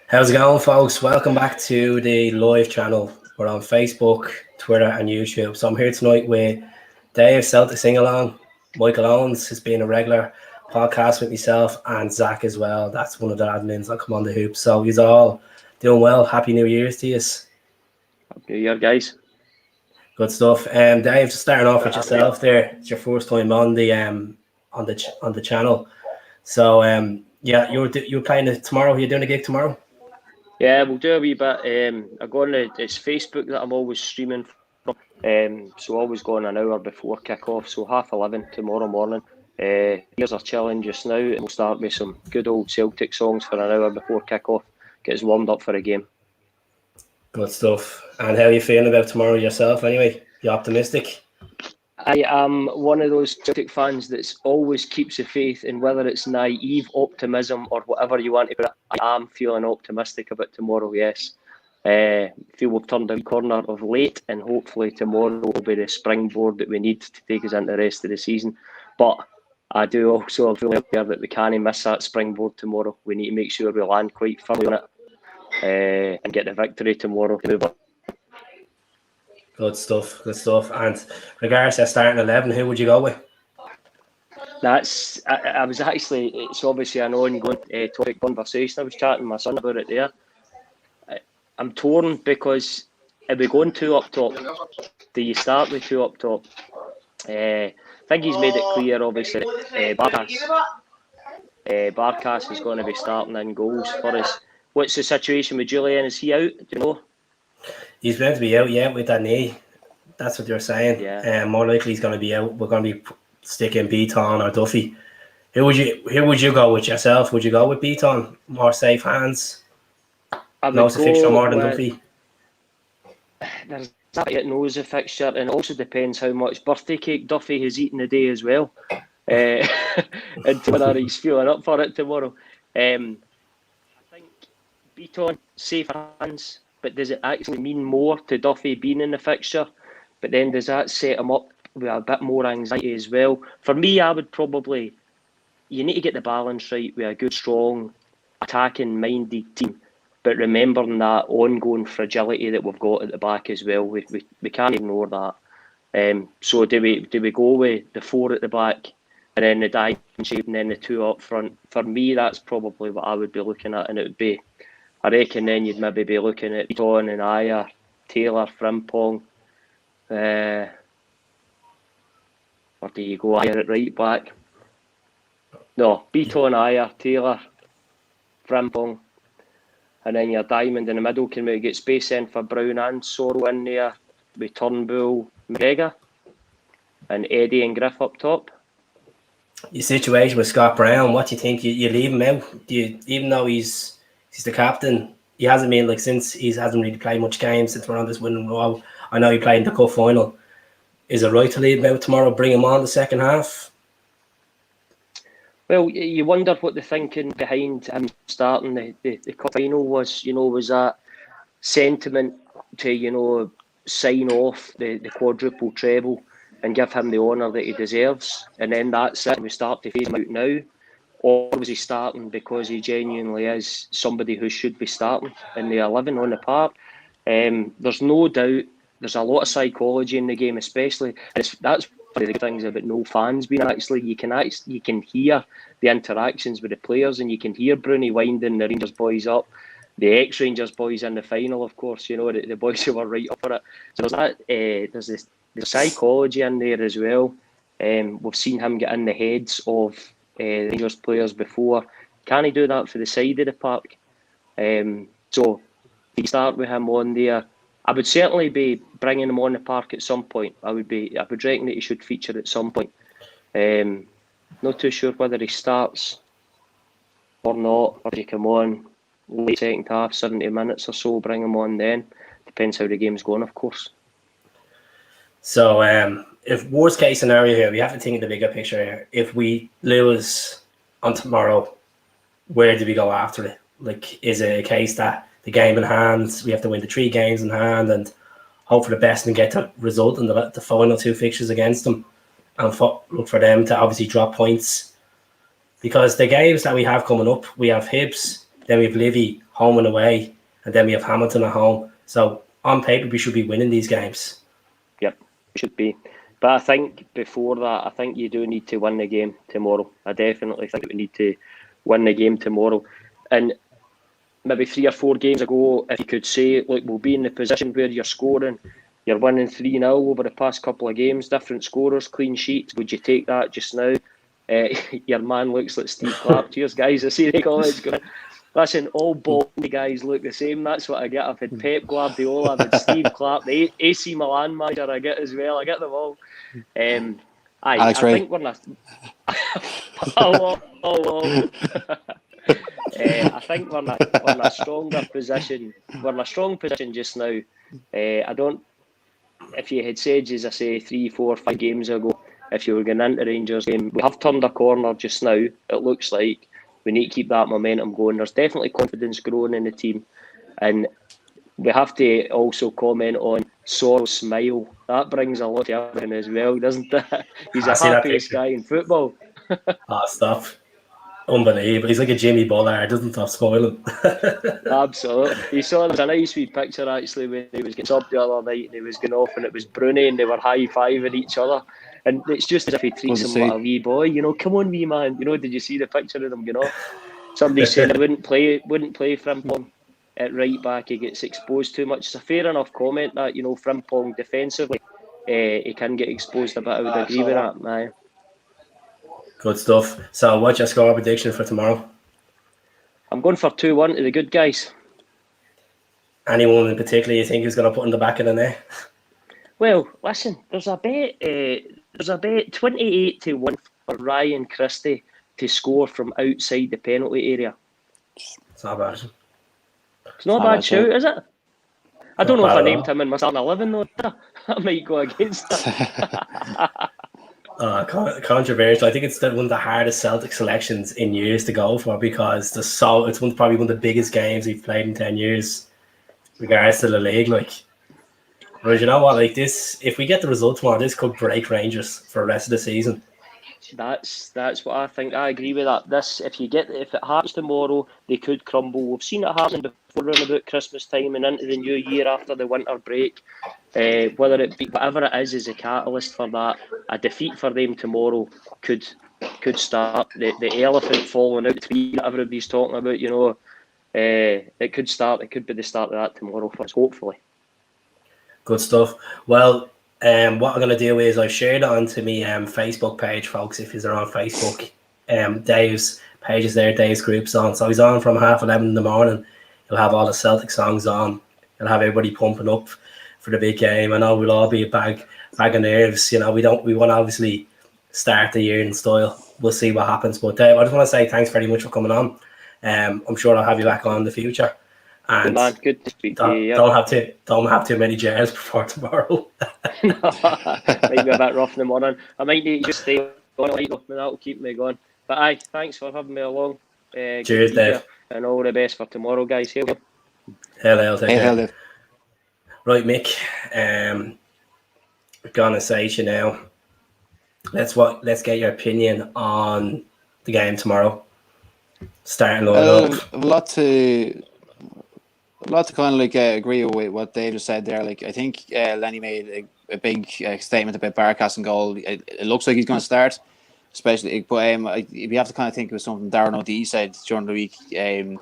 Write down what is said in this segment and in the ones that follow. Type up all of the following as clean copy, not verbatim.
How's it going, folks? Welcome back to the live channel. We're on Facebook, Twitter, and YouTube. So I'm here tonight with Dave, Celtic Sing Along. Michael Owens has been a regular podcast with myself, and Zach as well. That's one of the admins that come on the hoop. So he's all doing well. Happy New Year's to you. Happy New Year, guys. Good stuff. Dave, just starting off with yourself there. It's your first time on the channel. So yeah, you're playing it tomorrow. Are you doing a gig tomorrow? Yeah, we'll do a wee bit. I go on it's Facebook that I'm always streaming from. So always going an hour before kick-off. So 11:30 tomorrow morning. Here's our challenge just now, and we'll start with some good old Celtic songs for an hour before kick-off. Get us warmed up for a game. Good stuff. And how are you feeling about tomorrow yourself anyway? You optimistic? I am one of those Celtic fans that always keeps the faith in whether it's naive optimism or whatever you want to put it. I am feeling optimistic about tomorrow, yes. Feel we've turned a corner of late, and hopefully tomorrow will be the springboard that we need to take us into the rest of the season. But I do also feel aware that we can't miss that springboard tomorrow. We need to make sure we land quite firmly on it and get the victory tomorrow to move on. Good stuff. And regardless of starting 11, who would you go with? I was actually, it's obviously an ongoing topic conversation. I was chatting to my son about it there. I'm torn because if we going two up top, do you start with two up top? I think he's made it clear, obviously, Barkas is going to be starting in goals for us. What's the situation with Julian? Is he out? Do you know? He's meant to be out, yeah, with that knee. That's what you're saying. Yeah. More likely he's going to be out. We're going to be sticking Beaton or Duffy. Who would you go with yourself? Would you go with Beaton? More safe hands? Knows the fixture more than Duffy? There's that it knows the fixture, and it also depends how much birthday cake Duffy has eaten a day as well. And whether he's feeling up for it tomorrow. I think Beaton, safer hands. But does it actually mean more to Duffy being in the fixture? But then does that set him up with a bit more anxiety as well? For me, I would probably, you need to get the balance right with a good, strong, attacking minded team. But remembering that ongoing fragility that we've got at the back as well, we can't ignore that. So do we go with the four at the back and then the diamond shape and then the two up front? For me, that's probably what I would be looking at, and it would be, I reckon then you'd maybe be looking at Beaton and Ajer, Taylor, Frimpong. Or do you go Ajer at right back? No, Beaton, Ajer, Taylor, Frimpong. And then your diamond in the middle can maybe get space in for Brown and Sorrell in there with Turnbull, McGregor, and Eddie and Griff up top. Your situation with Scott Brown, what do you think? You leave him out? Do you, even though he's the captain, he hasn't been since he hasn't really played much games since we're on this winning roll. I know he played in the cup final. Is it right to leave him out tomorrow? Bring him on the second half? Well, you wonder what the thinking behind him starting the cup final was. Was that sentiment to sign off the quadruple treble and give him the honour that he deserves, and then that's it. We start to phase him out now. Or was he starting because he genuinely is somebody who should be starting in the 11 on the park? There's no doubt there's a lot of psychology in the game, especially. That's one of the things about no fans being actually. You can hear the interactions with the players, and you can hear Bruni winding the Rangers boys up, the ex-Rangers boys in the final, of course. The boys who were right up for it. So there's the psychology in there as well. We've seen him get in the heads of Rangers players before. Can he do that for the side of the park? So you start with him on there. I would certainly be bringing him on the park at some point. I would reckon that he should feature at some point. Not too sure whether he starts or not, or he come on late second half, 70 minutes or so, bring him on then. Depends how the game's going, of course. So if worst case scenario here, we have to think of the bigger picture here. If we lose on tomorrow, where do we go after it? Is it a case that the game in hand, we have to win the 3 games in hand and hope for the best and get the result in the final 2 fixtures against them, and look for them to obviously drop points? Because the games that we have coming up, we have Hibs, then we have Livy, home and away, and then we have Hamilton at home. So on paper, we should be winning these games. Yep, should be. But I think before that, I think you do need to win the game tomorrow. I definitely think we need to win the game tomorrow. And maybe 3 or 4 games ago, if you could say, look, we'll be in the position where you're scoring, you're winning 3-0 over the past couple of games, different scorers, clean sheets, would you take that just now? Your man looks like Steve Clapp. Cheers, guys. I see the comments going, listen, all baldy guys look the same. That's what I get. I've had Pep Guardiola, I've had Steve Clapp, the AC Milan manager I get as well. I get them all. I think we're in a... I think we're in a stronger position. We're in a strong position just now. I don't... If you had said, as I say, 3, 4, 5 games ago, if you were going into Rangers game, we have turned a corner just now. It looks like we need to keep that momentum going. There's definitely confidence growing in the team, and we have to also comment on Sorrell's smile. That brings a lot to everything as well, doesn't it? He's the happiest guy in football. Stop. Unbelievable. He's like a Jimmy Bullard, doesn't stop smiling. Absolutely. You saw there was a nice wee picture actually when he was getting up the other night and he was going off and it was Bruni and they were high-fiving each other. And it's just as if he treats him like a wee boy. You know, come on, wee man. You know, did you see the picture of them going off? Somebody said he wouldn't play Frimpong at right back. He gets exposed too much. It's a fair enough comment that, you know, Frimpong defensively, he can get exposed a bit. I would agree with that, man. Good stuff. So what's your score prediction for tomorrow? I'm going for 2-1 to the good guys. Anyone in particular you think is going to put in the back of the net? Well, listen, there's a bet 28-1 for Ryan Christie to score from outside the penalty area. It's not bad. It's not a bad shout, is it? I don't know if I named him in my starting 11 though. I might go against that. Controversial. I think it's one of the hardest Celtic selections in years to go for because it's probably one of the biggest games we've played in 10 years, regards to the league. But you know what? This, if we get the result tomorrow, this could break Rangers for the rest of the season. That's what I think. I agree with that. If it happens tomorrow, they could crumble. We've seen it happen before around about Christmas time and into the new year after the winter break. Whether it be whatever it is a catalyst for that. A defeat for them tomorrow could start the elephant falling out the tree that everybody's talking about. You know, it could start. It could be the start of that tomorrow for us, hopefully. Good stuff. Well, what I'm going to do is I've shared it onto my Facebook page, folks. If you're on Facebook, Dave's page is there, Dave's group's on. So he's on from 11:30 in the morning. He'll have all the Celtic songs on. He'll have everybody pumping up for the big game. I know we'll all be a bag of nerves. You know, we want to obviously start the year in style. We'll see what happens. But Dave, I just want to say thanks very much for coming on. I'm sure I'll have you back on in the future. And man, good to speak to you. Don't have too many jars before tomorrow. Might be a bit rough in the morning. I might need to just stay on a little, and that'll keep me going. But thanks for having me along. Cheers, Dave. And all the best for tomorrow, guys. Here we go. Hell, Dave. Right, Mick. I'm gonna say to you now. Let's get your opinion on the game tomorrow. Starting up. A lot to kind of agree with what Dave just said there. I think Lenny made a big statement about Barkas and goal. It looks like he's going to start, especially. But you have to kind of think it was something Darren O'Dea said during the week. Darren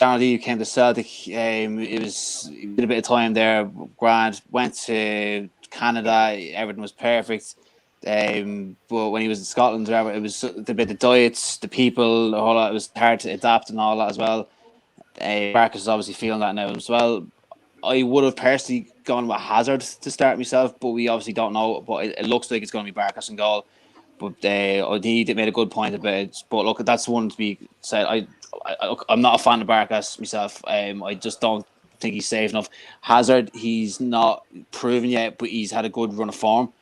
O'Dea came to Celtic. It was a bit of time there. Grant went to Canada. Everything was perfect. But when he was in Scotland, it was the diets, the people, the whole lot. It was hard to adapt and all that as well. Barkas is obviously feeling that now as well. I would have personally gone with Hazard to start myself, but we obviously don't know. But it looks like it's going to be Barkas in goal. But he made a good point about it. But look, that's one to be said. I'm not a fan of Barkas myself. I just don't think he's safe enough. Hazard, he's not proven yet, but he's had a good run of form.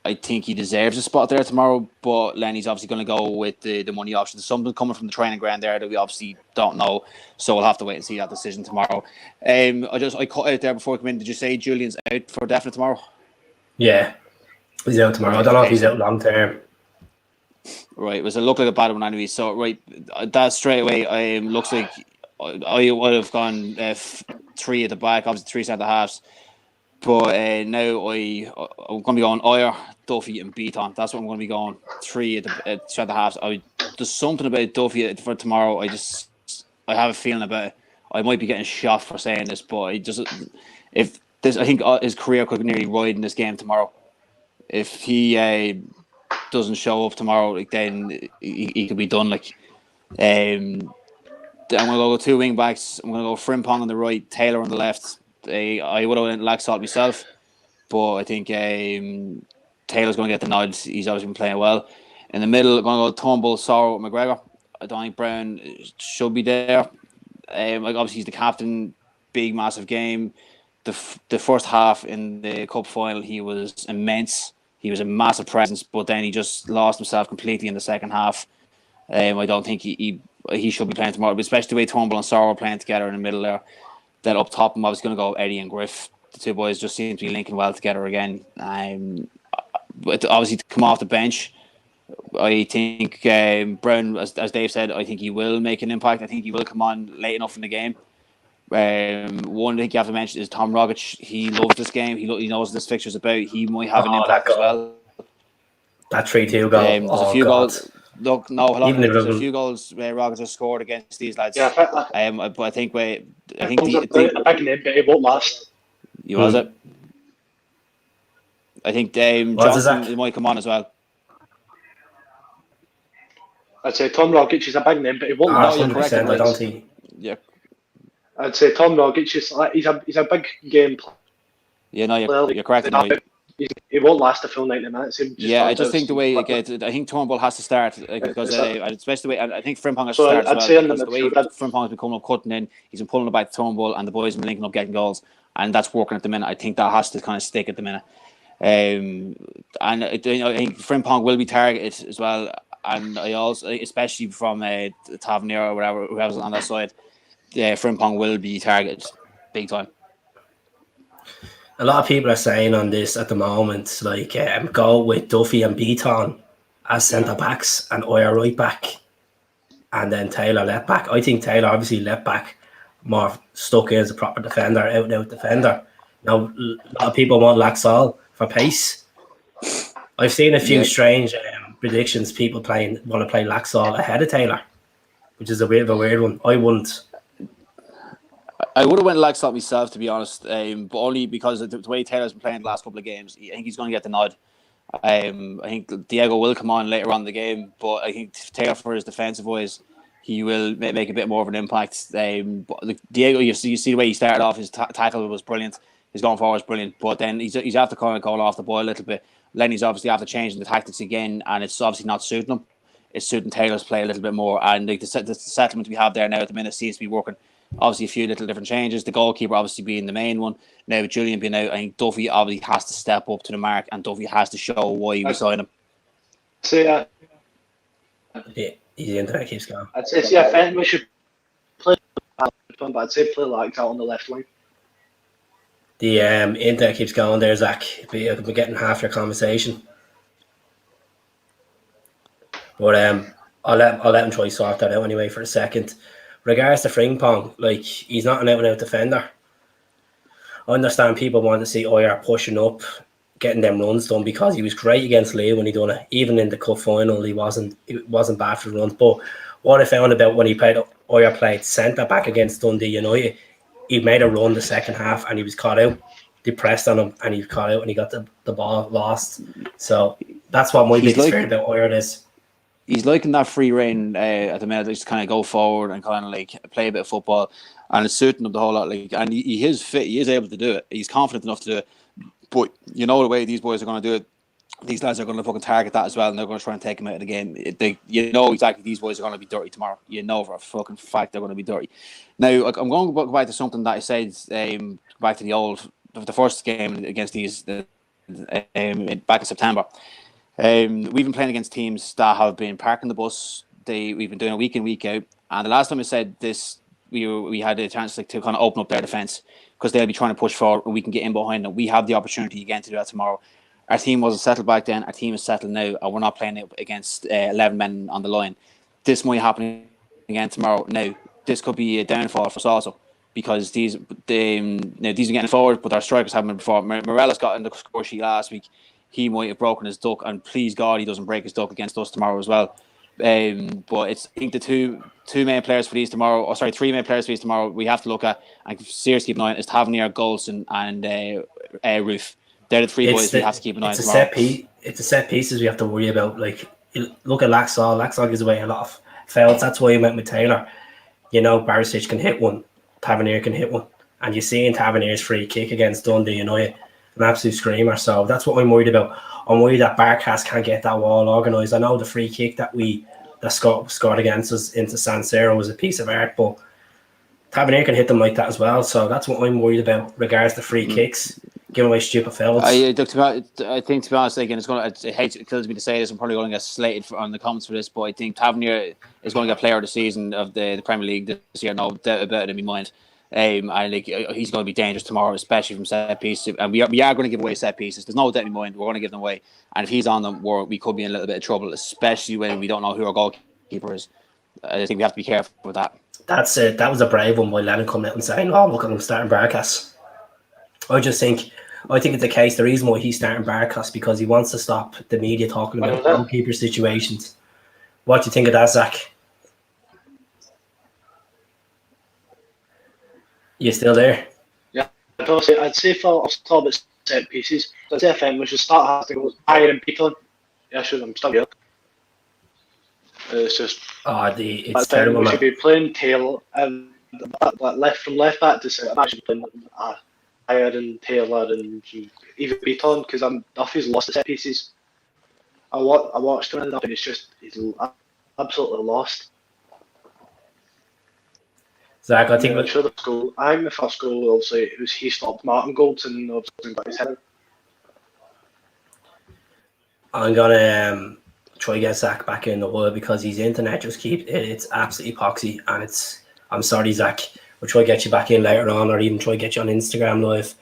I think he deserves a spot there tomorrow, but Lenny's obviously going to go with the money option. There's something coming from the training ground there that we obviously don't know, so we'll have to wait and see that decision tomorrow. I cut out there before I come in. Did you say Julian's out for definite tomorrow? Yeah, he's out tomorrow. I don't know if he's out long term. Right, it looked like a bad one anyway. So that straight away looks like I would have gone 3 at the back, obviously 3 centre halves. But now I'm going to be going Oyer, Duffy, and Beaton. That's what I'm going to be going 3 at centre halves. There's something about Duffy for tomorrow. I have a feeling about it. I might be getting shot for saying this, but I think his career could nearly ride in this game tomorrow. If he doesn't show up tomorrow, like, then he could be done. Like, I'm going to go 2 wing backs. I'm going to go Frimpong on the right, Taylor on the left. I would have went Laxalt myself, but I think Taylor's going to get the nod. He's obviously been playing well. In the middle, I'm going to go Turnbull, Sorrow, McGregor. I don't think Brown should be there. Obviously he's the captain. Big, massive game. The first half in the cup final, he was immense. He was a massive presence, but then he just lost himself completely in the second half. I don't think he should be playing tomorrow, but especially the way Turnbull and Sorrow are playing together in the middle there. Then up top, I'm obviously going to go Eddie and Griff. The 2 boys just seem to be linking well together again. But obviously to come off the bench, I think Brown, as Dave said, I think he will make an impact. I think he will come on late enough in the game. One thing you have to mention is Tom Rogic. He loves this game. He knows what this fixture's about. He might have an impact as well. That 3-2 goal. There's a few goals. Look, no, there's a few goals where Rogic has scored against these lads. Yeah, but I think I think it won't last. You was it? I think Johnson might come on as well. I'd say Tom Rogic is a big name, but he won't last. 100%. I don't think. Yeah. I'd say Tom Rogic is he's a big game player. Yeah, no, you're correct. He won't last a full 90 minutes. I just think the way I think Turnbull has to start because especially the way I think Frimpong has to start as well, because the way Frimpong has been coming up, cutting in, he's been pulling it back to Turnbull, and the boys have been linking up, getting goals, and that's working at the minute. I think that has to kind of stick at the minute. And I think Frimpong will be targeted as well, and I also, especially from Tavernier or whatever, whoever's on that side, Frimpong will be targeted big time. A lot of people are saying on this at the moment, like, go with Duffy and Beaton as centre backs and Oyer right back, and then Taylor left back. I think Taylor obviously left back more stuck in as a proper defender, out and out defender. Now, a lot of people want Laxalt for pace. I've seen a few strange predictions. People want to play Laxalt ahead of Taylor, which is a bit of a weird one. I wouldn't. I would have went Laxalt myself, to be honest, but only because of the way Taylor's been playing the last couple of games. I think he's going to get the nod. I think Diego will come on later on in the game, but I think Taylor, for his defensive ways, he will make a bit more of an impact. But Diego, you see the way he started off. His tackle was brilliant. His going forward was brilliant, but then he's after kind of going off the ball a little bit. Lenny's obviously after changing the tactics again, and it's obviously not suiting him. It's suiting Taylor's play a little bit more, and the settlement we have there now at the minute seems to be working. Obviously, a few little different changes. The goalkeeper obviously being the main one. Now, with Julian being out, I think Duffy obviously has to step up to the mark, and Duffy has to show why we signed him. So, the internet keeps going. I'd say, I think we should play, but I'd say play like out on the left wing. The internet keeps going there, Zach. We're getting half your conversation. But I'll let him try to sort that out anyway for a second. Regards to Frimpong, like, he's not an out-and-out defender. I understand people want to see Oyer pushing up, getting them runs done, because he was great against Lee when he done it. Even in the cup final, it wasn't bad for the runs. But what I found about when Oyer played centre back against Dundee United, he made a run the second half and he was caught out. They pressed on him and he was caught out and he got the ball lost. So that's what my biggest fear about Oyer is. He's liking that free reign at the minute. Just kind of go forward and kind of like play a bit of football, and it's suiting him the whole lot. Like, and he is fit. He is able to do it. He's confident enough to do it. But you know the way these boys are going to do it. These lads are going to fucking target that as well, and they're going to try and take him out of the game. You know exactly these boys are going to be dirty tomorrow. You know for a fucking fact they're going to be dirty. Now I'm going to go back to something that I said. Back to the first game against these back in September. We've been playing against teams that have been parking the bus. We've been doing it week in, week out. And the last time I said this, we had a chance to kind of open up their defence, because they'll be trying to push forward and we can get in behind them. We have the opportunity again to do that tomorrow. Our team wasn't settled back then. Our team is settled now, and we're not playing it against 11 men on the line. This might happen again tomorrow. Now, this could be a downfall for us also, because these are getting forward, but our strikers haven't been before. Morelos got in the score sheet last week. He might have broken his duck, and please God, he doesn't break his duck against us tomorrow as well. But I think the three main players for these tomorrow, we have to look at and seriously keep an eye on is Tavernier, Golson, and Roof. They're the three boys we have to keep an eye on tomorrow. It's the set pieces we have to worry about. Like, look at Laxall. Laxall gives away a lot of fouls. That's why he went with Taylor. You know, Barisic can hit one, Tavernier can hit one, and you see in Tavernier's free kick against Dundee United, an absolute screamer. So that's what I'm worried about. I'm worried that Barkas can't get that wall organised. I know the free kick that scored against us into San Siro was a piece of art, but Tavernier can hit them like that as well. So that's what I'm worried about regards to free kicks, giving away stupid fouls. I think, to be honest, again, it kills me to say this. I'm probably going to get slated on the comments for this, but I think Tavernier is going to get player of the season of the Premier League this year. No doubt about it in my mind. He's going to be dangerous tomorrow, especially from set pieces. And we are going to give away set pieces. There's no doubt in my mind. We're going to give them away. And if he's on them, we could be in a little bit of trouble, especially when we don't know who our goalkeeper is. I think we have to be careful with that. That's it. That was a brave one by Lennon coming out and saying, "Oh, look at him starting Barkas." I think it's a case. The reason why he's starting Barkas because he wants to stop the media talking about goalkeeper situations. What do you think of that, Zach? You still there? Yeah, I'd say for us talk about set pieces. I'd say I we should start having to go higher and people. Yeah, sure, I'm still here. It's just it's terrible. We should be playing Taylor and from left back to centre. I should be playing higher and Taylor and even Beaton because Duffy's lost the set pieces. I watched him and it's just he's absolutely lost. Zach, I think the first goal obviously he stopped Martin Goldson obviously got his head. I'm gonna try to get Zach back in the world because his internet just it's absolutely poxy and I'm sorry, Zach. We'll try to get you back in later on or even try to get you on Instagram live.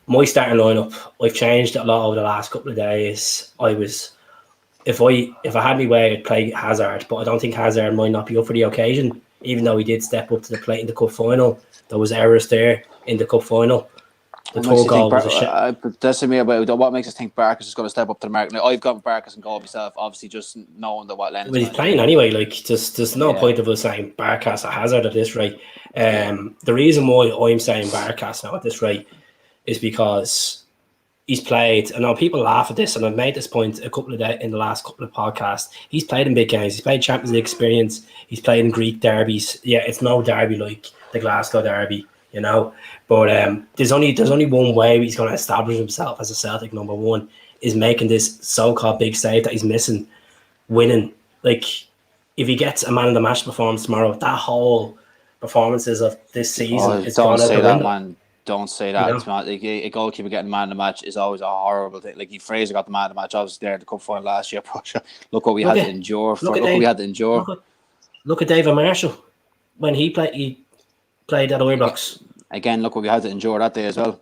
My starting lineup, I've changed it a lot over the last couple of days. If I had my way, I'd play Hazard, but I don't think Hazard might not be up for the occasion, even though he did step up to the plate in the cup final. There was errors there in the cup final. The third goal was a shit. That's to me about what makes us think Barkas is going to step up to the mark. Now, I've got Barkas and goal myself, obviously just knowing that what Lennon's. But he's playing anyway. Like, there's no point of us saying Barkas or Hazard at this rate. The reason why I'm saying Barkas now at this rate is because he's played. I know people laugh at this, and I've made this point in the last couple of podcasts. He's played in big games. He's played Champions League experience. He's played in Greek derbies. Yeah, it's no derby like the Glasgow derby, you know. But there's only one way he's going to establish himself as a Celtic number one is making this so-called big save that he's missing, winning. Like, if he gets a man of the match performance tomorrow, that whole performances of this season is gone out the window. Man. Don't say that. You know? Like, a goalkeeper getting man of the match is always a horrible thing. Like, Fraser got the man of the match, obviously there at the cup final last year. Look what we had to endure. Look at David Marshall when he played at Ibrox. Again, look what we had to endure that day as well.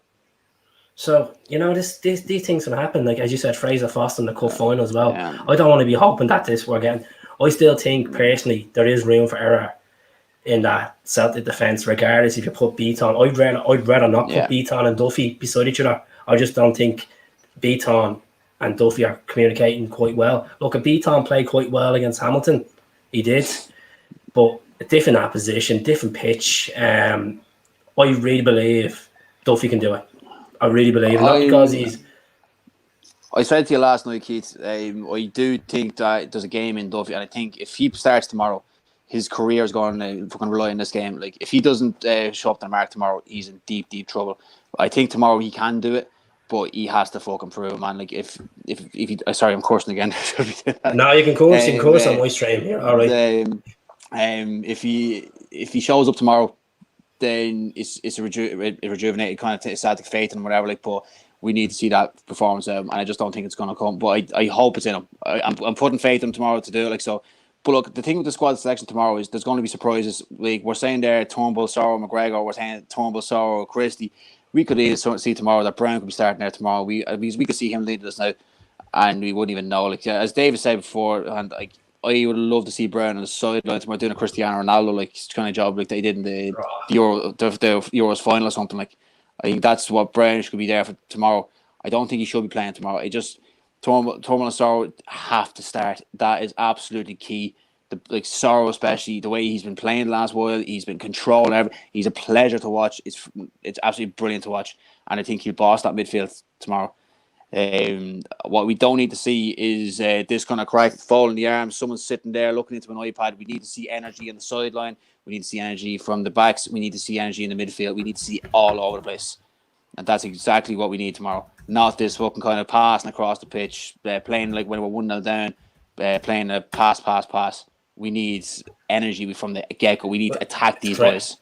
So, you know, these things can happen. Like, as you said, Fraser Foster in the cup final as well. Yeah. I don't want to be hoping that this we're getting. I still think, personally, there is room for error in that Celtic defence, regardless if you put Beaton. I'd rather not put Beaton and Duffy beside each other. I just don't think Beaton and Duffy are communicating quite well. Look, Beaton played quite well against Hamilton. He did. But a different opposition, different pitch. I really believe Duffy can do it. I really believe not because he's. I said to you last night, Keith. I do think that there's a game in Duffy, and I think if he starts tomorrow, his career is going to fucking rely on this game. Like, if he doesn't show up to the mark tomorrow, he's in deep, deep trouble. I think tomorrow he can do it, but he has to fucking prove it, man. Like, if he, sorry, I'm cursing again. No, you can curse on my stream here. All right. If he shows up tomorrow, then it's a rejuvenated kind of Celtic faith and whatever. Like, but we need to see that performance, and I just don't think it's going to come. But I hope it's in him. I'm putting faith in him tomorrow to do it. Like, so. But look, the thing with the squad selection tomorrow is there's going to be surprises. Like, we're saying there, Turnbull, Sorrow, McGregor. We're saying Turnbull, Sorrow, Christie. We could see tomorrow that Brown could be starting there tomorrow. We could see him leading us now, and we wouldn't even know. Like, as David said before, and like, I would love to see Brown on the sideline tomorrow doing a Cristiano Ronaldo like kind of job like they did in the Euros final or something. Like I think that's what Brown should be there for tomorrow. I don't think he should be playing tomorrow. I just Tormo and Sorrow have to start. That is absolutely key. Sorrow, especially the way he's been playing the last while, he's been controlling everything. He's a pleasure to watch. It's absolutely brilliant to watch, and I think he'll boss that midfield tomorrow. What we don't need to see is this kind of crack, fall in the arms. Someone sitting there looking into an iPad. We need to see energy on the sideline. We need to see energy from the backs. We need to see energy in the midfield. We need to see all over the place, and that's exactly what we need tomorrow. Not this fucking kind of passing across the pitch, playing like when we're 1-0 down, playing a pass. We need energy from the get-go. We need to attack these boys.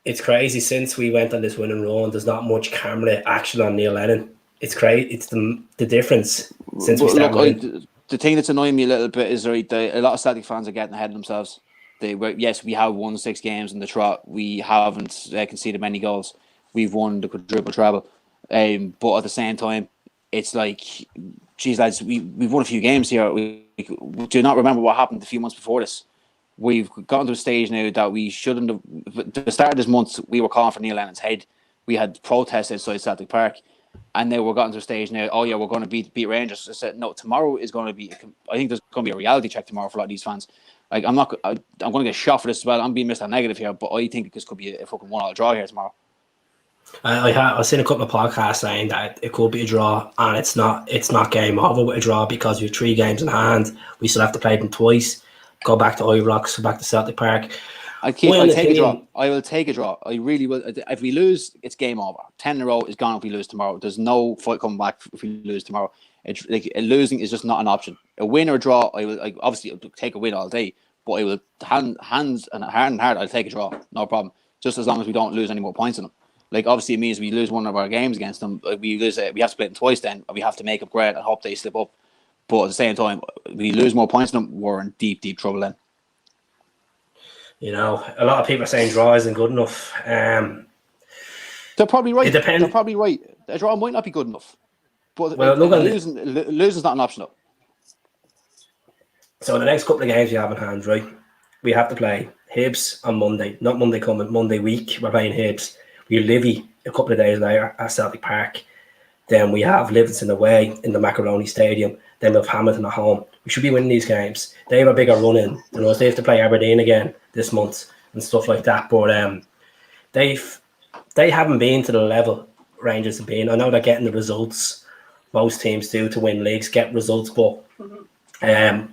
It's crazy. Since we went on this winning run, there's not much camera action on Neil Lennon. It's crazy. It's the difference since we started. The thing that's annoying me a little bit is a lot of Celtic fans are getting ahead of themselves. Yes, we have won 6 games in the trot. We haven't conceded many goals. We've won the quadruple treble. But at the same time, it's like, geez, lads, we've won a few games here. We do not remember what happened a few months before this. We've gotten to a stage now that we shouldn't have. At the start of this month, we were calling for Neil Lennon's head. We had protests outside Celtic Park, and now we're gotten to a stage now. Oh yeah, we're going to beat Rangers. I said no. Tomorrow is going to be. I think there's going to be a reality check tomorrow for a lot of these fans. Like I'm going to get shot for this as well. I'm being Mr. Negative here, but I think this could be a fucking 1-1 draw here tomorrow. I've seen a couple of podcasts saying that it could be a draw, and it's not game over with a draw because we have 3 games in hand. We still have to play them twice. Go back to Ibrox, go back to Celtic Park. I'll take a draw. I will take a draw. I really will. If we lose, it's game over. 10 in a row is gone if we lose tomorrow. There's no fight coming back if we lose tomorrow. Losing is just not an option. A win or a draw, I will obviously I'll take a win all day, but I will hands and heart, I'll take a draw. No problem. Just as long as we don't lose any more points in them. Like obviously it means we lose one of our games against them. We lose it. We have to play them twice then. We have to make up ground and hope they slip up. But at the same time, we lose more points than them, we're in deep trouble then. You know, a lot of people are saying draw isn't good enough. They're probably right. It depends. They're probably right. A draw might not be good enough. But losing's not an option though. So the next couple of games we have in hand, right? We have to play Hibs on Monday. Not Monday coming, Monday week. We're playing Hibs. We have Livy a couple of days later at Celtic Park. Then we have Livingston away in the Macaroni Stadium. Then we have Hamilton at home. We should be winning these games. They have a bigger run in. You know, they have to play Aberdeen again this month and stuff like that. But they haven't been to the level Rangers have been. I know they're getting the results. Most teams do to win leagues, get results. But the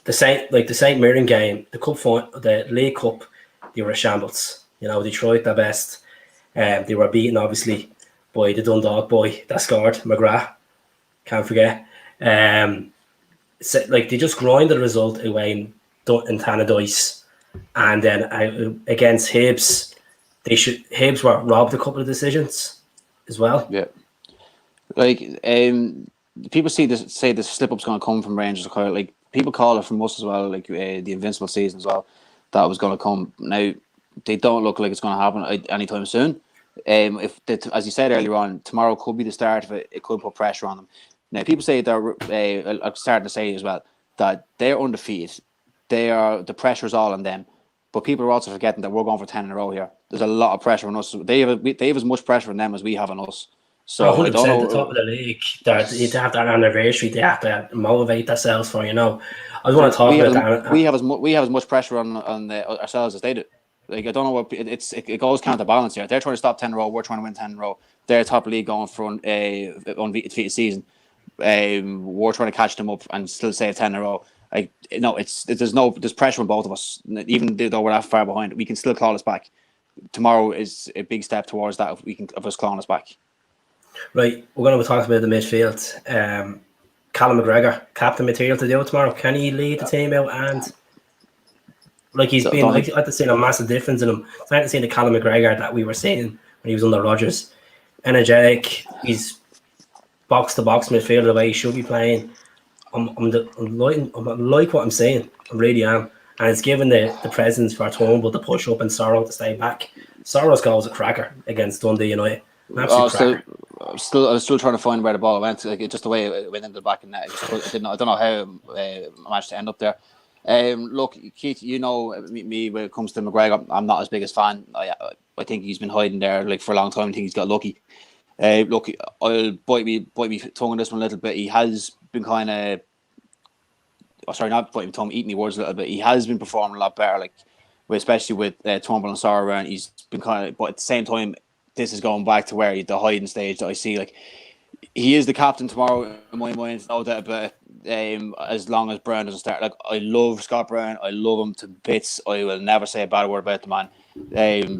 St Mirren game, the League Cup, they were a shambles. You know, Detroit their best. They were beaten obviously by the Dundalk boy that scored, McGrath. Can't forget. So, they just grinded the result away in Tannadice, and then against Hibs, Hibs were robbed a couple of decisions as well. Yeah, people say the slip up's going to come from Rangers. Like people call it from us as well, like the invincible season as well. That was going to come. Now they don't look like it's going to happen anytime soon. As you said earlier on, tomorrow could be the start of it. It could put pressure on them. Now, people say I'm starting to say as well that they're undefeated. The pressure's all on them. But people are also forgetting that we're going for 10 in a row here. There's a lot of pressure on us. They have as much pressure on them as we have on us. So 100% the top of the league. They have that anniversary. They have to motivate themselves for. You know, I want to talk about that. We have as much pressure on ourselves as they do. Like I don't know what it goes counterbalance here. They're trying to stop 10 in a row. We're trying to win 10 in a row. They're top of the league going for an undefeated season. We're trying to catch them up and still save 10 in a row. There's pressure on both of us. Even though we're that far behind, we can still claw us back. Tomorrow is a big step towards that of us clawing us back. Right, we're going to talk about the midfield. Callum McGregor, captain material to do it tomorrow. Can he lead the team out? And I've seen a massive difference in him. It's not to see the Callum McGregor that we were seeing when he was under Rodgers. Energetic, he's box-to-box midfielder the way he should be playing. I like what I'm saying. I really am. And it's given the presence for Turnbull to push up and Sorrow to stay back. Sorrow's goal was a cracker against Dundee United. I'm still trying to find where the ball went. Just the way it went into the back of the net. I don't know how I managed to end up there. Look, Keith, you know me when it comes to McGregor, I'm not as big as fan. I think he's been hiding there like for a long time. I think he's got lucky. Look, I'll bite me tongue on this one a little bit. He has been kind of, sorry, not biting my tongue, eating my words a little bit. He has been performing a lot better, like especially with Turnbull and Sarah around. He's been kind of, but at the same time, this is going back to where the hiding stage that I see. Like he is the captain tomorrow in my mind, no doubt about it. As long as Brown doesn't start, like I love Scott Brown, I love him to bits. I will never say a bad word about the man.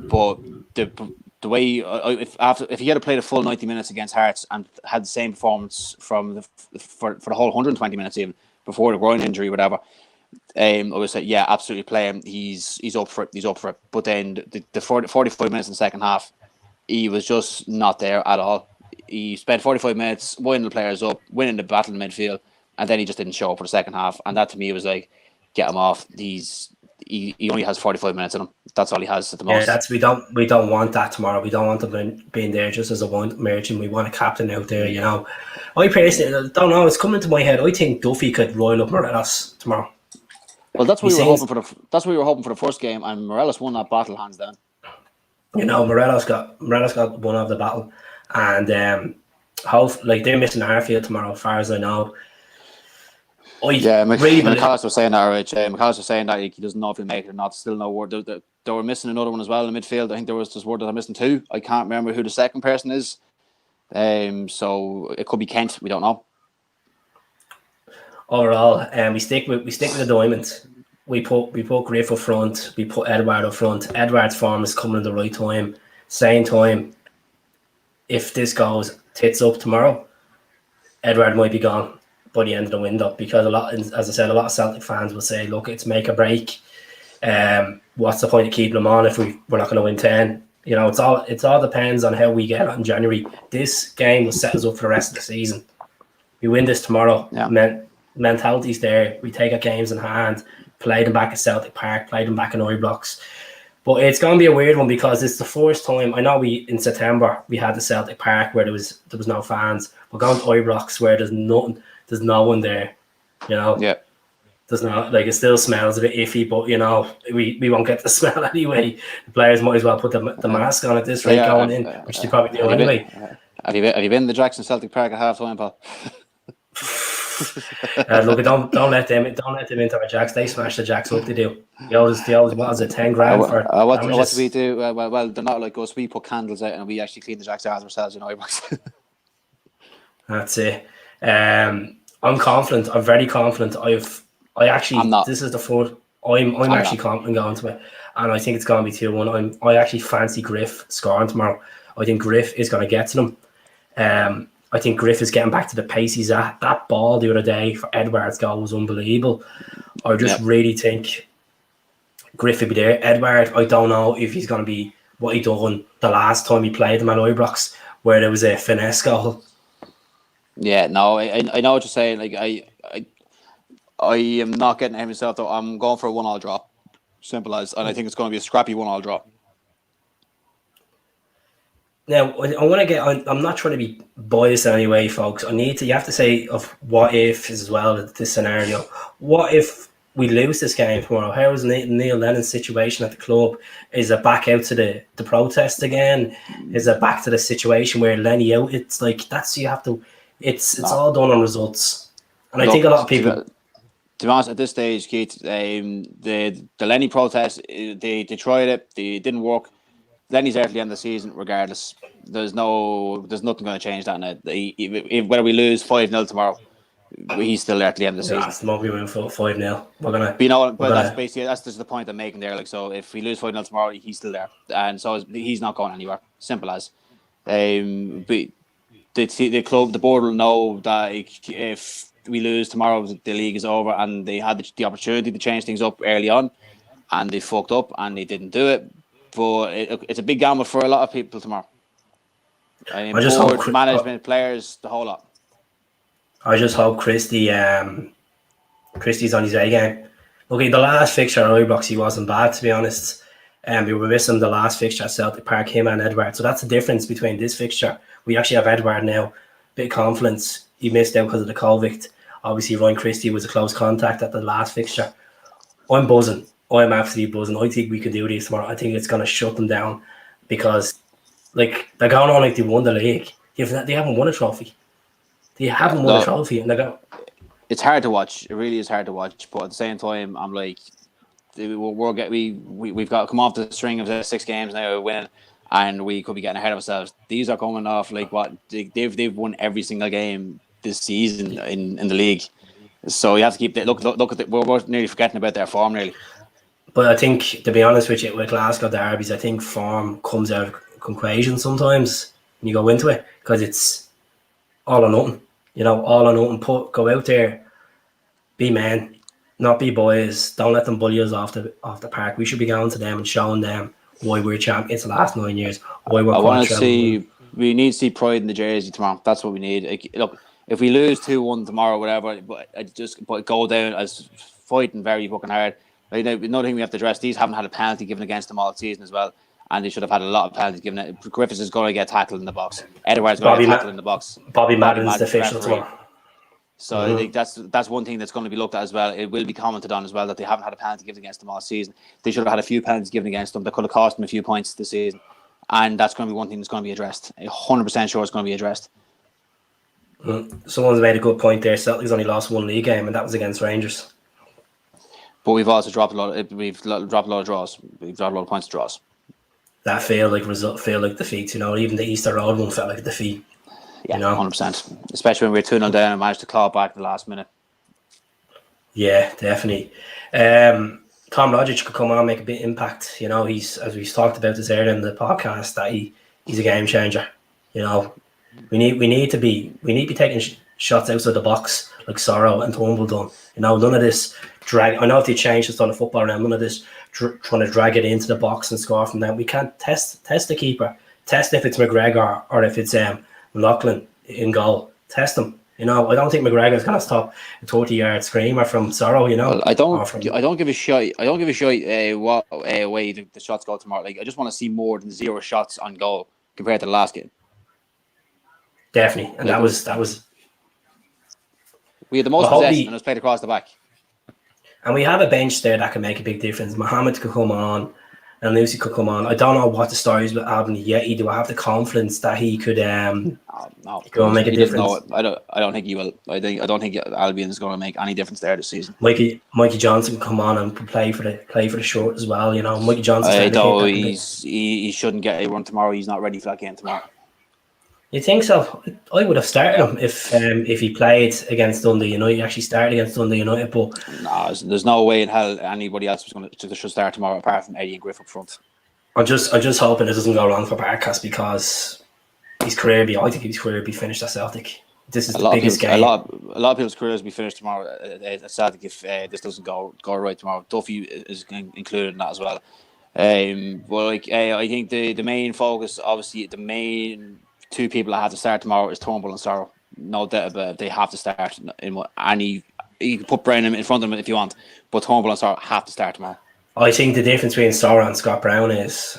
But the way if he had played a full 90 minutes against Hearts and had the same performance for the whole 120 minutes even before the groin injury, whatever, I would say yeah, absolutely play him. He's up for it. He's up for it. But then the 45 minutes in the second half, he was just not there at all. He spent 45 minutes winding the players up, winning the battle in midfield, and then he just didn't show up for the second half. And that to me was like, get him off. He only has 45 minutes in him. That's all he has at the most. Yeah, we don't want that tomorrow. We don't want him being there just as a one merchant. We want a captain out there, you know. I personally don't know. It's coming to my head. I think Duffy could roil up Morelos tomorrow. Well, that's what we were hoping for the first game, and Morelos won that battle hands down. You know, Morelos got one of the battle, and they're missing Arfield tomorrow, as far as I know. McAllister was saying that, right? McAllister was saying that he doesn't know if he'll make it or not. Still no word. They were missing another one as well in the midfield. I think there was just word that they're missing two. I can't remember who the second person is. So it could be Kent. We don't know. Overall, we stick with the diamond. We put Griff up front. We put Edouard up front. Edouard's form is coming at the right time. Same time, if this goes tits up tomorrow, Edouard might be gone by the end of the window, because as I said, a lot of Celtic fans will say, look, it's make or break. What's the point of keeping him on if we're not going to win 10? You know, it all depends on how we get on in January. This game will set us up for the rest of the season. We win this tomorrow. Yeah. Mentality's there. We take our games in hand, play them back at Celtic Park, play them back in Ibrox. But it's going to be a weird one, because it's the first time. I know in September we had the Celtic Park where there was no fans. We're going to Ibrox where there's nothing. There's no one there, you know. Yeah. There's not, like, it still smells a bit iffy, but you know we won't get the smell anyway. The players might as well put the mask on at this rate going in, which they probably do anyway. Have you been in the Jackson Celtic Park at half time, Paul? Look, don't let them into our Jacks. They smash the Jacks up. They do. They always what is it, 10 grand for? What do we do? Well, they're not like us. We put candles out and we actually clean the Jacks out ourselves in Ibrox. That's it. I'm confident. I'm very confident. This is the fourth. I'm actually confident going to it, and I think it's going to be 2-1. I actually fancy Griff scoring tomorrow. I think Griff is going to get to them. I think Griff is getting back to the pace he's at. That ball the other day for Edouard's goal was unbelievable. I just really think Griff will be there. Edouard, I don't know if he's going to be what he done the last time he played him at Ibrox, where there was a finesse goal. Yeah, no, I know what you're saying. Like I am not getting ahead of myself though. I'm going for a 1-1 draw. Simple as, and I think it's going to be a scrappy 1-1 draw. Now I want to get. I'm not trying to be biased in any way, folks. You have to say of what if as well. This scenario. What if we lose this game tomorrow? How is Neil Lennon's situation at the club? Is it back out to the protest again? Is it back to the situation where Lenny out? It's like you have to. It's all done on results, and I think a lot of people. To be honest, at this stage, Keith, the Lenny protest, they tried it, they didn't work. Lenny's there at the end of the season, regardless. There's nothing going to change that now. Whether we lose 5-0 tomorrow, he's still there at the end of the season. That's the we win 5-0. We're gonna. But that's just the point I'm making there. Like, so if we lose 5-0 tomorrow, he's still there, and so he's not going anywhere. Simple as. But the club, the board will know that if we lose tomorrow, the league is over, and they had the opportunity to change things up early on, and they fucked up and they didn't do it. But it's a big gamble for a lot of people tomorrow. I just hope management, players, the whole lot. I just hope Christie's on his A game. Okay, the last fixture at Ibrox, he wasn't bad, to be honest. We were missing the last fixture at Celtic Park, him and Edouard. So that's the difference between this fixture. We actually have Edouard now. Bit of confidence. He missed out because of the COVID. Obviously, Ryan Christie was a close contact at the last fixture. I'm buzzing. I'm absolutely buzzing. I think we can do this tomorrow. I think it's going to shut them down because, like, they're going on like they won the league. They haven't won a trophy. They haven't won a trophy, and they go. It's hard to watch. It really is hard to watch. But at the same time, I'm like, we've got to come off the string of the 6 games now, win, and we could be getting ahead of ourselves. These are coming off like what they've won every single game this season in the league. So you have to keep look at we're nearly forgetting about their form nearly. But I think, to be honest with you, with Glasgow derbies, I think form comes out of equation sometimes when you go into it because it's all or nothing. All or nothing. Go out there, be men, not be boys. Don't let them bully us off the park. We should be going to them and showing them why we're champions the last 9 years. Why we're. I want to see. We need to see pride in the jersey tomorrow. That's what we need. Like, look, if we lose 2-1 tomorrow, whatever, but go down as fighting very fucking hard. Like, another thing we have to address: these haven't had a penalty given against them all season as well, and they should have had a lot of penalties given. Griffiths is going to get tackled in the box. Edwards going to get tackled in the box. Bobby Madden's the official tomorrow. So I think that's one thing that's going to be looked at as well. It will be commented on as well that they haven't had a penalty given against them all season. They should have had a few penalties given against them that could have cost them a few points this season, and that's going to be one thing that's going to be addressed. 100% sure it's going to be addressed. Someone's made a good point there. Celtic's only lost 1 league game, and that was against Rangers. But we've also dropped a lot. We've dropped a lot of draws. We've dropped a lot of points to draws. That feel like defeats. Even the Easter Road one felt like a defeat. Yeah, 100%. Especially when we were 2-0 down and managed to claw back the last minute. Yeah, definitely. Tom Rogic could come on and make a bit of impact. He's, as we've talked about this earlier in the podcast, that he's a game changer. We need to be taking shots outside the box like Sorrow and Turnbull done. None of this drag. I know if they change the style of football around, none of this trying to drag it into the box and score from them. We can't test the keeper. Test if it's McGregor or if it's McLaughlin in goal. Test them. I don't think McGregor's gonna stop a 30-yard screamer from Sorrow. Well, I don't give a shit. I don't give a shit what way the shots go tomorrow. Like, I just want to see more than 0 shots on goal compared to the last game. Definitely, and that was. We had the most possession and it was played across the back. And we have a bench there that can make a big difference. Mohammed could come on, and Lucy could come on. I don't know what the story is with Albion yet. Do I have the confidence that he could go make a difference? I don't think he will. I don't think Albion is going to make any difference there this season. Mikey Johnson can come on and play for the short as well. Mikey Johnson. He shouldn't get a run tomorrow. He's not ready for that game tomorrow. You think so? I would have started him if he played against Dundee United. He actually started against Dundee United, but no, there's no way in hell anybody else should start tomorrow apart from Eddie and Griff up front. I'm just hoping it doesn't go wrong for Barkas because I think his career will be finished at Celtic. This is the biggest game. A lot of people's careers will be finished tomorrow at Celtic if this doesn't go right tomorrow. Duffy is included in that as well. I think the main focus, obviously, the main 2 people that have to start tomorrow is Turnbull and Sorrow. No doubt about it. They have to start in any. You can put Brown in front of them if you want, but Turnbull and Sorrow have to start tomorrow. I think the difference between Sorrow and Scott Brown is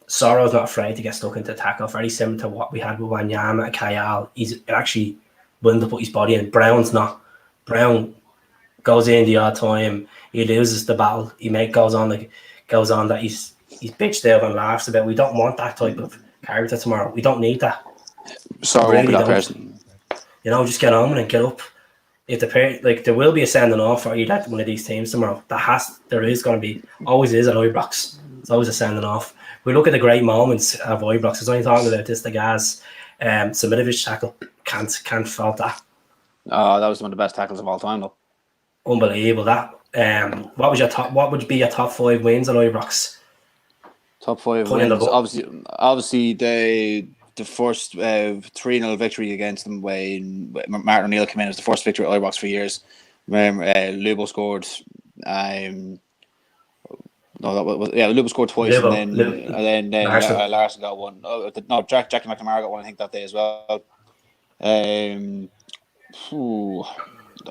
Sorrow's not afraid to get stuck into tackle. Very similar to what we had with Wanyama and Kayal. He's actually willing to put his body in. Brown's not. Brown goes in the odd time. He loses the battle. He goes on that he's bitched out and laughs about. We don't want that type of character tomorrow. We don't need that. Sorry, won't be that person. Just get on with it and get up. If there will be a sending off for either one of these teams tomorrow. There is going to be, always is at Ibrox. It's always a sending off. We look at the great moments of Ibrox. I was only talking about this, the Gaz Simidovic tackle. Can't fault that. Oh, that was one of the best tackles of all time, though. Unbelievable that. What would be your top 5 wins at Ibrox? Top 5 wins. Obviously, the first 3-0 victory against them when Martin O'Neill came in. It was the first victory at Ibrox for years. Remember, Lubo scored. Lubo scored twice, and then Larson got one. Jackie McNamara got one, I think, that day as well.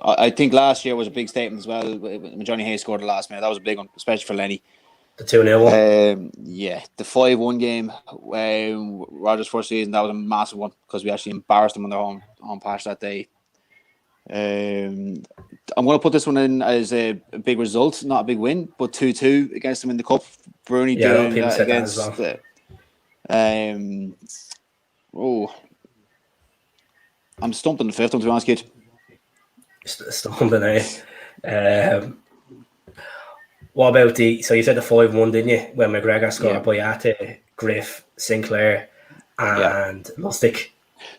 I think last year was a big statement as well when Johnny Hayes scored the last minute. That was a big one, especially for Lenny. The 2-0 one. The 5-1 game, Rogers' first season, that was a massive one because we actually embarrassed them on their home patch that day. I'm going to put this one in as a big result, not a big win, but 2-2 against them in the cup. Bruni Yeah, a lot of doing people that said that as against. well. I'm stumped on the fifth one, to be honest, kid. Stumbling, what about so you said the 5-1, didn't you? When McGregor scored Boyata, Griff, Sinclair, and Lustig.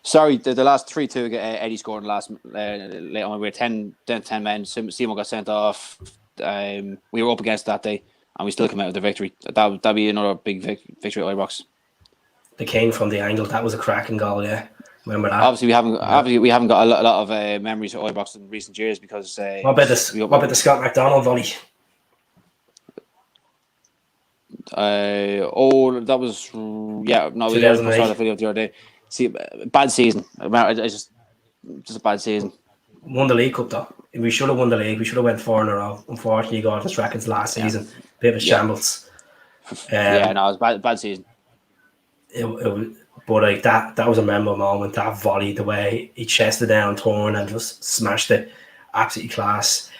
Sorry, the last 3-2, Eddie scored in the last late on. We were 10 men. Seymour got sent off. We were up against that day, and we still came out with the victory. That'd be another big victory at Ibrox. The king from the angle, that was a cracking goal. Yeah, remember that? Obviously, we haven't got a lot of memories of Ibrox in recent years because. What about the Scott McDonald volley? That was we saw the video the other day. See, bad season. It's just a bad season. Won the League Cup though. We should have won the league. We should have went 4 in a row. Unfortunately, got the Strachan's last season. Bit of a shambles. It was bad season. But like that was a memorable moment. That volley, the way he chested down Torn and just smashed it, absolutely class.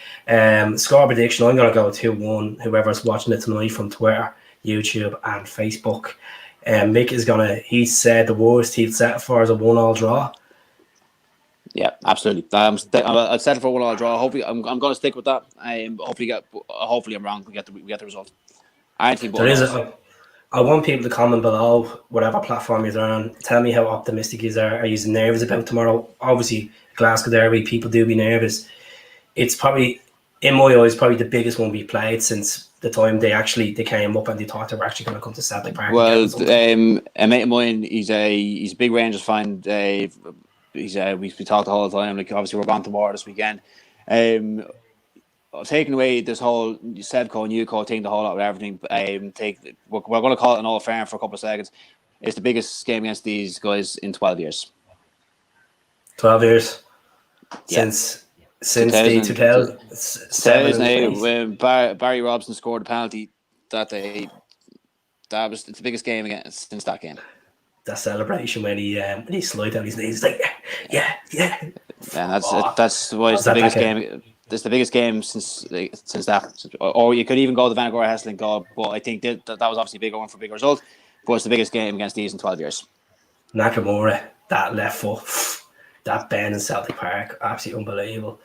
Score prediction: I'm gonna go 2-1. Whoever's watching it tonight from Twitter, YouTube, and Facebook. Mick is he said the worst he'd set for is a 1-1 draw. Yeah, absolutely. I'll settle for a 1-1 draw. Hopefully, I'm going to stick with that. Hopefully, I'm wrong. We get the result. I think I want people to comment below whatever platform you're on. Tell me how optimistic you are. Are you nervous about tomorrow? Obviously, Glasgow Derby, people do be nervous. It's probably, in my eyes, probably the biggest one we played since the time they came up and they thought they were actually going to come to Celtic Park. Well, a mate of mine, he's a big Rangers fan. We talk the whole time. Like, obviously, we're going to war this weekend. Taking away this whole Sevco and UCO thing, the whole lot with everything. We're going to call it an all fair for a couple of seconds. It's the biggest game against these guys in 12 years. 12 years since the 2008 when Barry Robson scored a penalty that day. It's the biggest game since that game. That celebration when he slid down his knees, like yeah. And that's why it's the biggest game. It's the biggest game since that. Or you could even go the Vanagora Hessling goal, but I think that was obviously a bigger one for a big result. But it's the biggest game against these in 12 years. Nakamura, that left foot, that bend in Celtic Park, absolutely unbelievable.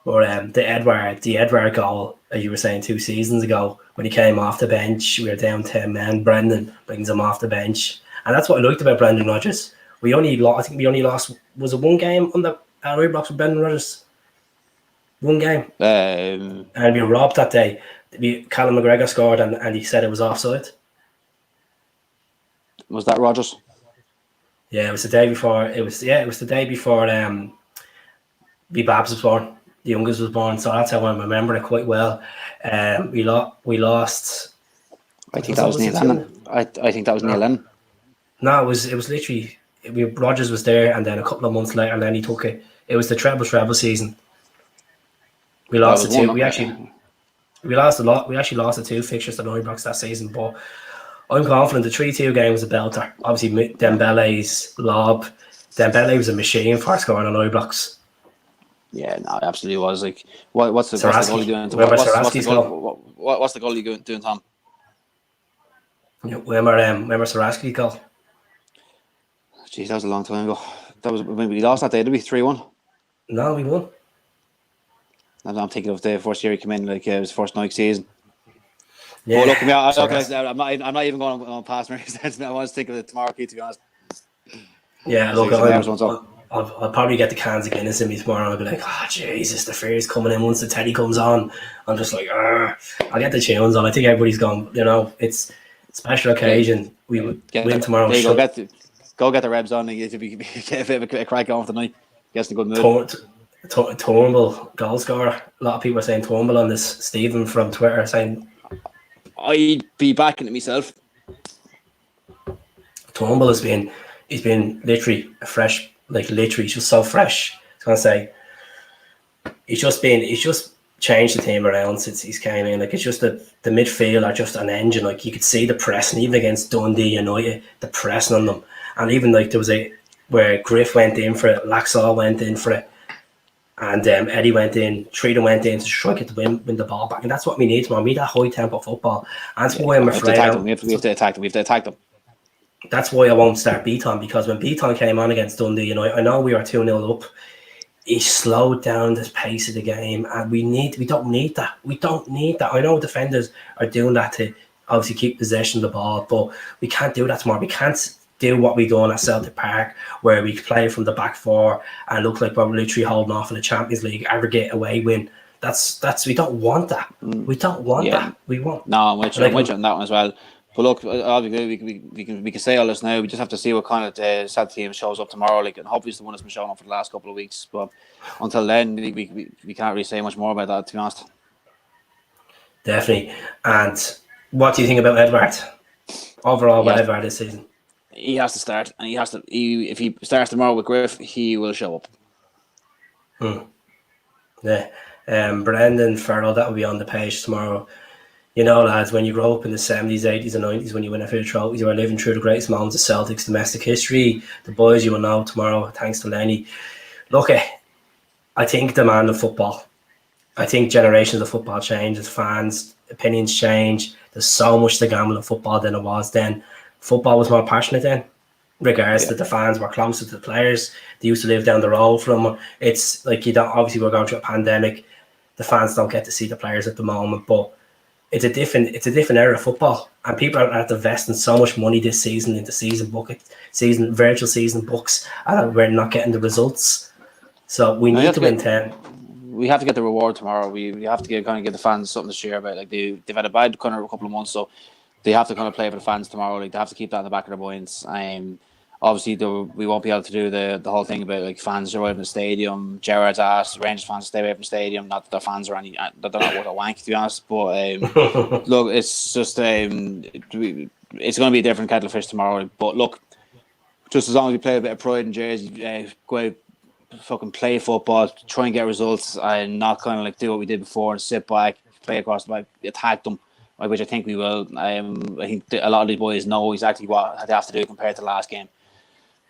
But the Edward goal, as you were saying 2 seasons ago, when he came off the bench, we were down 10 men. Brendan brings him off the bench, and that's what I liked about Brendan Rodgers. I think we only lost, was it one game on the Ibrox with Brendan Rodgers? One game. And we were robbed that day. Callum McGregor scored and he said it was offside. Was that Rodgers? Yeah, it was the day before. It was the day before B Babs was born. The youngest was born, so that's how I remember it quite well. We lost. I think that was Neil Lennon. I think that was Neil Lennon. No, it was literally Rodgers was there, and then a couple of months later, and then he took it. It was the treble season. We lost the 2. We lost a lot. We actually lost the 2 fixtures to Ibrox that season, but I'm confident the 3-2 game was a belter. Obviously, Dembele's lob. Dembele was a machine for scoring on Ibrox. Yeah, no, it absolutely was. Like, what's the goalie doing? What's the goalie doing, Tom? Remember Sarasky's goal? Jeez, that was a long time ago. That was when we lost that day. Did we 3-1? No, we won. I'm thinking of the first year he came in, like it was first Nike season. Yeah. But look, I'm not even going on past my sense. I want to think of it tomorrow, Keith, to be honest. Yeah, look, I'll probably get the cans of Guinness in me tomorrow and I'll be like, oh, Jesus, the fear's coming in once the Teddy comes on. I'm just like, I'll get the tunes on. I think everybody's gone, it's a special occasion. We win tomorrow. Go get the Rebs on and get a bit of a crack on tonight. Get in a good mood. Turnbull, goal scorer. A lot of people are saying Turnbull on this. Stephen from Twitter saying I'd be backing it myself. Turnbull he's been literally a fresh, literally just so fresh. I was gonna say he's just changed the team around since he's came in. Like, it's just the midfield are just an engine. Like, you could see the pressing even against Dundee United, the pressing on them, and even there was where Griff went in for it, Laxall went in for it. And Eddie went in, Treaton went in to strike it to win the ball back. And that's what we need tomorrow. We need that high tempo football. And that's why I'm afraid. We have to attack them. That's why I won't start Beaton, because when Beaton came on against Dundee, I know we were 2-0 up. He slowed down the pace of the game, and we don't need that. We don't need that. I know defenders are doing that to obviously keep possession of the ball, but we can't do that tomorrow. We can't do what we done at Celtic Park, where we play from the back four and look like we're literally holding off in the Champions League, aggregate away win. That's we don't want that. We don't want that. We want. No, I'm with you on that one as well. But look, we can say all this now. We just have to see what kind of Celtic team shows up tomorrow. And hopefully it's the one that's been showing up for the last couple of weeks. But until then, we can't really say much more about that, to be honest. Definitely. And what do you think about Edward overall? Edward this season? He has to start, and if he starts tomorrow with Griff, he will show up. Yeah. Brendan Farrell, that will be on the page tomorrow. Lads, when you grow up in the 70s, 80s and 90s, when you win a few trophies, you are living through the greatest moments of Celtic's domestic history. The boys you will know tomorrow, thanks to Lenny. Look, I think demand of football. I think generations of football change as fans, opinions change. There's so much to gamble in football than it was then. Football was more passionate then, regardless that the fans were closer to the players. They used to live down the road from them. It's like obviously we're going through a pandemic. The fans don't get to see the players at the moment, but it's a different era of football, and people are investing so much money this season into virtual season books, and we're not getting the results. So we need to win 10. We have to get the reward tomorrow. We have to give the fans something to share about. Like they've had a bad kind of a couple of months, so they have to kind of play for the fans tomorrow. Like they have to keep that in the back of their minds. Obviously, we won't be able to do the whole thing about like fans arriving in the stadium. Gerrard's asked Rangers fans to stay away from the stadium. Not that their fans are they're not worth a wank, to be honest. But look, it's just it's going to be a different kettle of fish tomorrow. But look, just as long as we play a bit of pride in Jersey, go out, fucking play football, try and get results, and not kind of like do what we did before and sit back, play across the back, attack them, which I think we will. I think a lot of these boys know exactly what they have to do compared to the last game.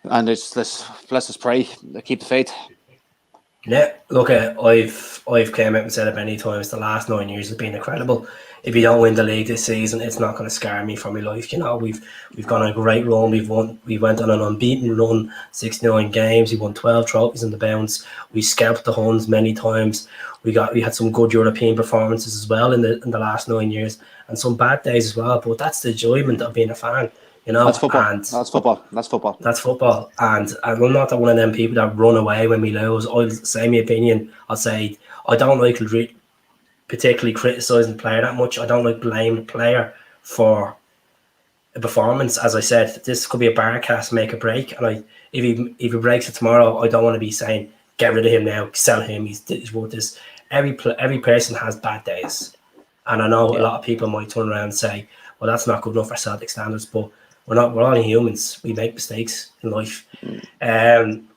And let's just pray, keep the faith. Yeah, look, I've came out and said it many times. The last 9 years have been incredible. If you don't win the league this season, it's not going to scar me from my life. We've gone on a great run. We went on an unbeaten run, 69 games. We won 12 trophies in the bounce. We scalped the Huns many times. We had some good European performances as well in the last 9 years, and some bad days as well. But that's the enjoyment of being a fan. That's football. And That's football. And I'm not one of them people that run away when we lose. I'll say my opinion. I'll say I don't like particularly criticising the player that much. I don't like blaming the player for a performance. As I said, this could be a bar cast, make a break. And if he breaks it tomorrow, I don't want to be saying get rid of him now, sell him. He's worth this. Every person has bad days, and I know a lot of people might turn around and say, "Well, that's not good enough for Celtic standards," but we're all humans. We make mistakes in life. I'm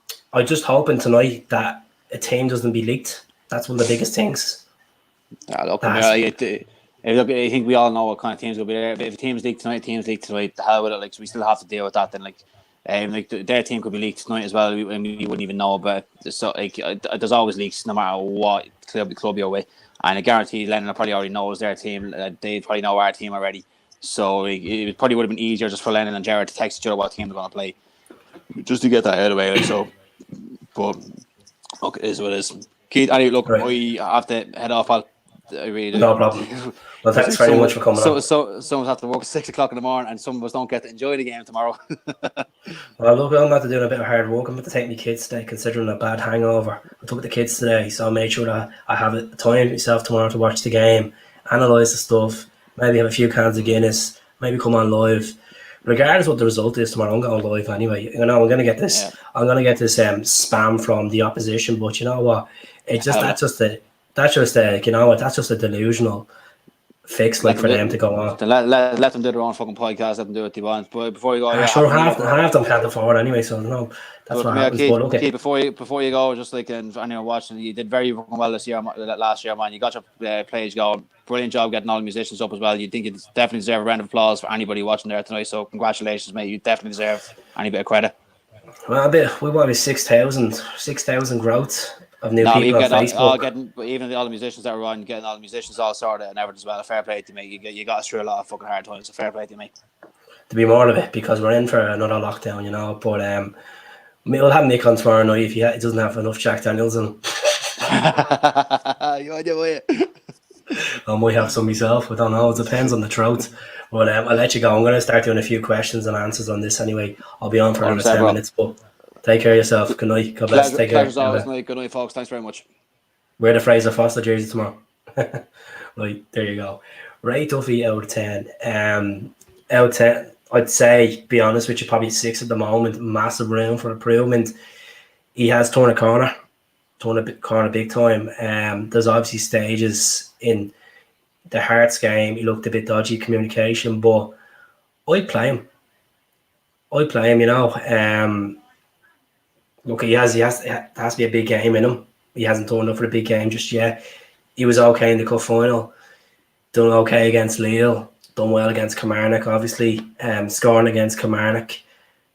just hoping tonight that a team doesn't be leaked. That's one of the biggest things. I think we all know what kind of teams will be there. If a team's leaked tonight, the hell with it. Like, so we still have to deal with that. Then, their team could be leaked tonight as well, and we wouldn't even know about it. So, there's always leaks, no matter what club you're with. And I guarantee Lennon probably already knows their team. They probably know our team already. So it probably would have been easier just for Lennon and Gerrard to text each other what team they're going to play, just to get that out of the way. So, but look, it is what it is. Keith, anyway, look, I have to head off. No problem. Well, thanks very much for coming on. So some of us have to work at 6 o'clock in the morning, and some of us don't get to enjoy the game tomorrow. Well, look, I'm not doing a bit of hard work. I'm going to take my kids today, considering a bad hangover. I took the kids today, so I'll make sure that I have a time myself tomorrow to watch the game, analyse the stuff, maybe have a few cans of Guinness, maybe come on live. Regardless what the result is tomorrow, I'm going live anyway. I'm going to get this. Yeah. I'm going to get this spam from the opposition. But you know what? That's just a delusional fix, like, for them to go on. Let them do their own fucking podcast. Let them do what they want. But before you go, half them can't afford anyway. So no, that's what happens. Keith, but okay. Keith, before you go, just like anyone watching, you did very well last year, man. You got your players going. Brilliant job getting all the musicians up as well. You think you definitely deserve a round of applause for anybody watching there tonight. So congratulations, mate. You definitely deserve any bit of credit. Well, we want 6,000 growth. of new No, people even on getting all Facebook. getting even all the musicians that were on, getting all the musicians all sorted and everything as well. Fair play to me. You got us through a lot of fucking hard times. So fair play to me. To be more of it because we're in for another lockdown, you know. But we'll have Nick on tomorrow night if he doesn't have enough Jack Daniels in him. I might have some myself. I don't know. It depends on the throat. But I'll let you go. I'm going to start doing a few questions and answers on this anyway. I'll be on for another 10 bro. minutes. But take care of yourself. Good night. God bless. Take care. Pleasure's always night. Good night, folks. Thanks very much. Wear the Fraser Foster jersey tomorrow. Right, there you go. Ray Duffy out of 10. Out of 10, I'd say, be honest with you, probably 6 at the moment. Massive room for improvement. He has turned a corner big time. There's obviously stages in the Hearts game. He looked a bit dodgy communication, but I'd play him. You know. Look, it has to be a big game in him. He hasn't turned up for a big game just yet. He was okay in the cup final. Done okay against Lille. Done well against Kilmarnock, obviously. Scoring against Kilmarnock.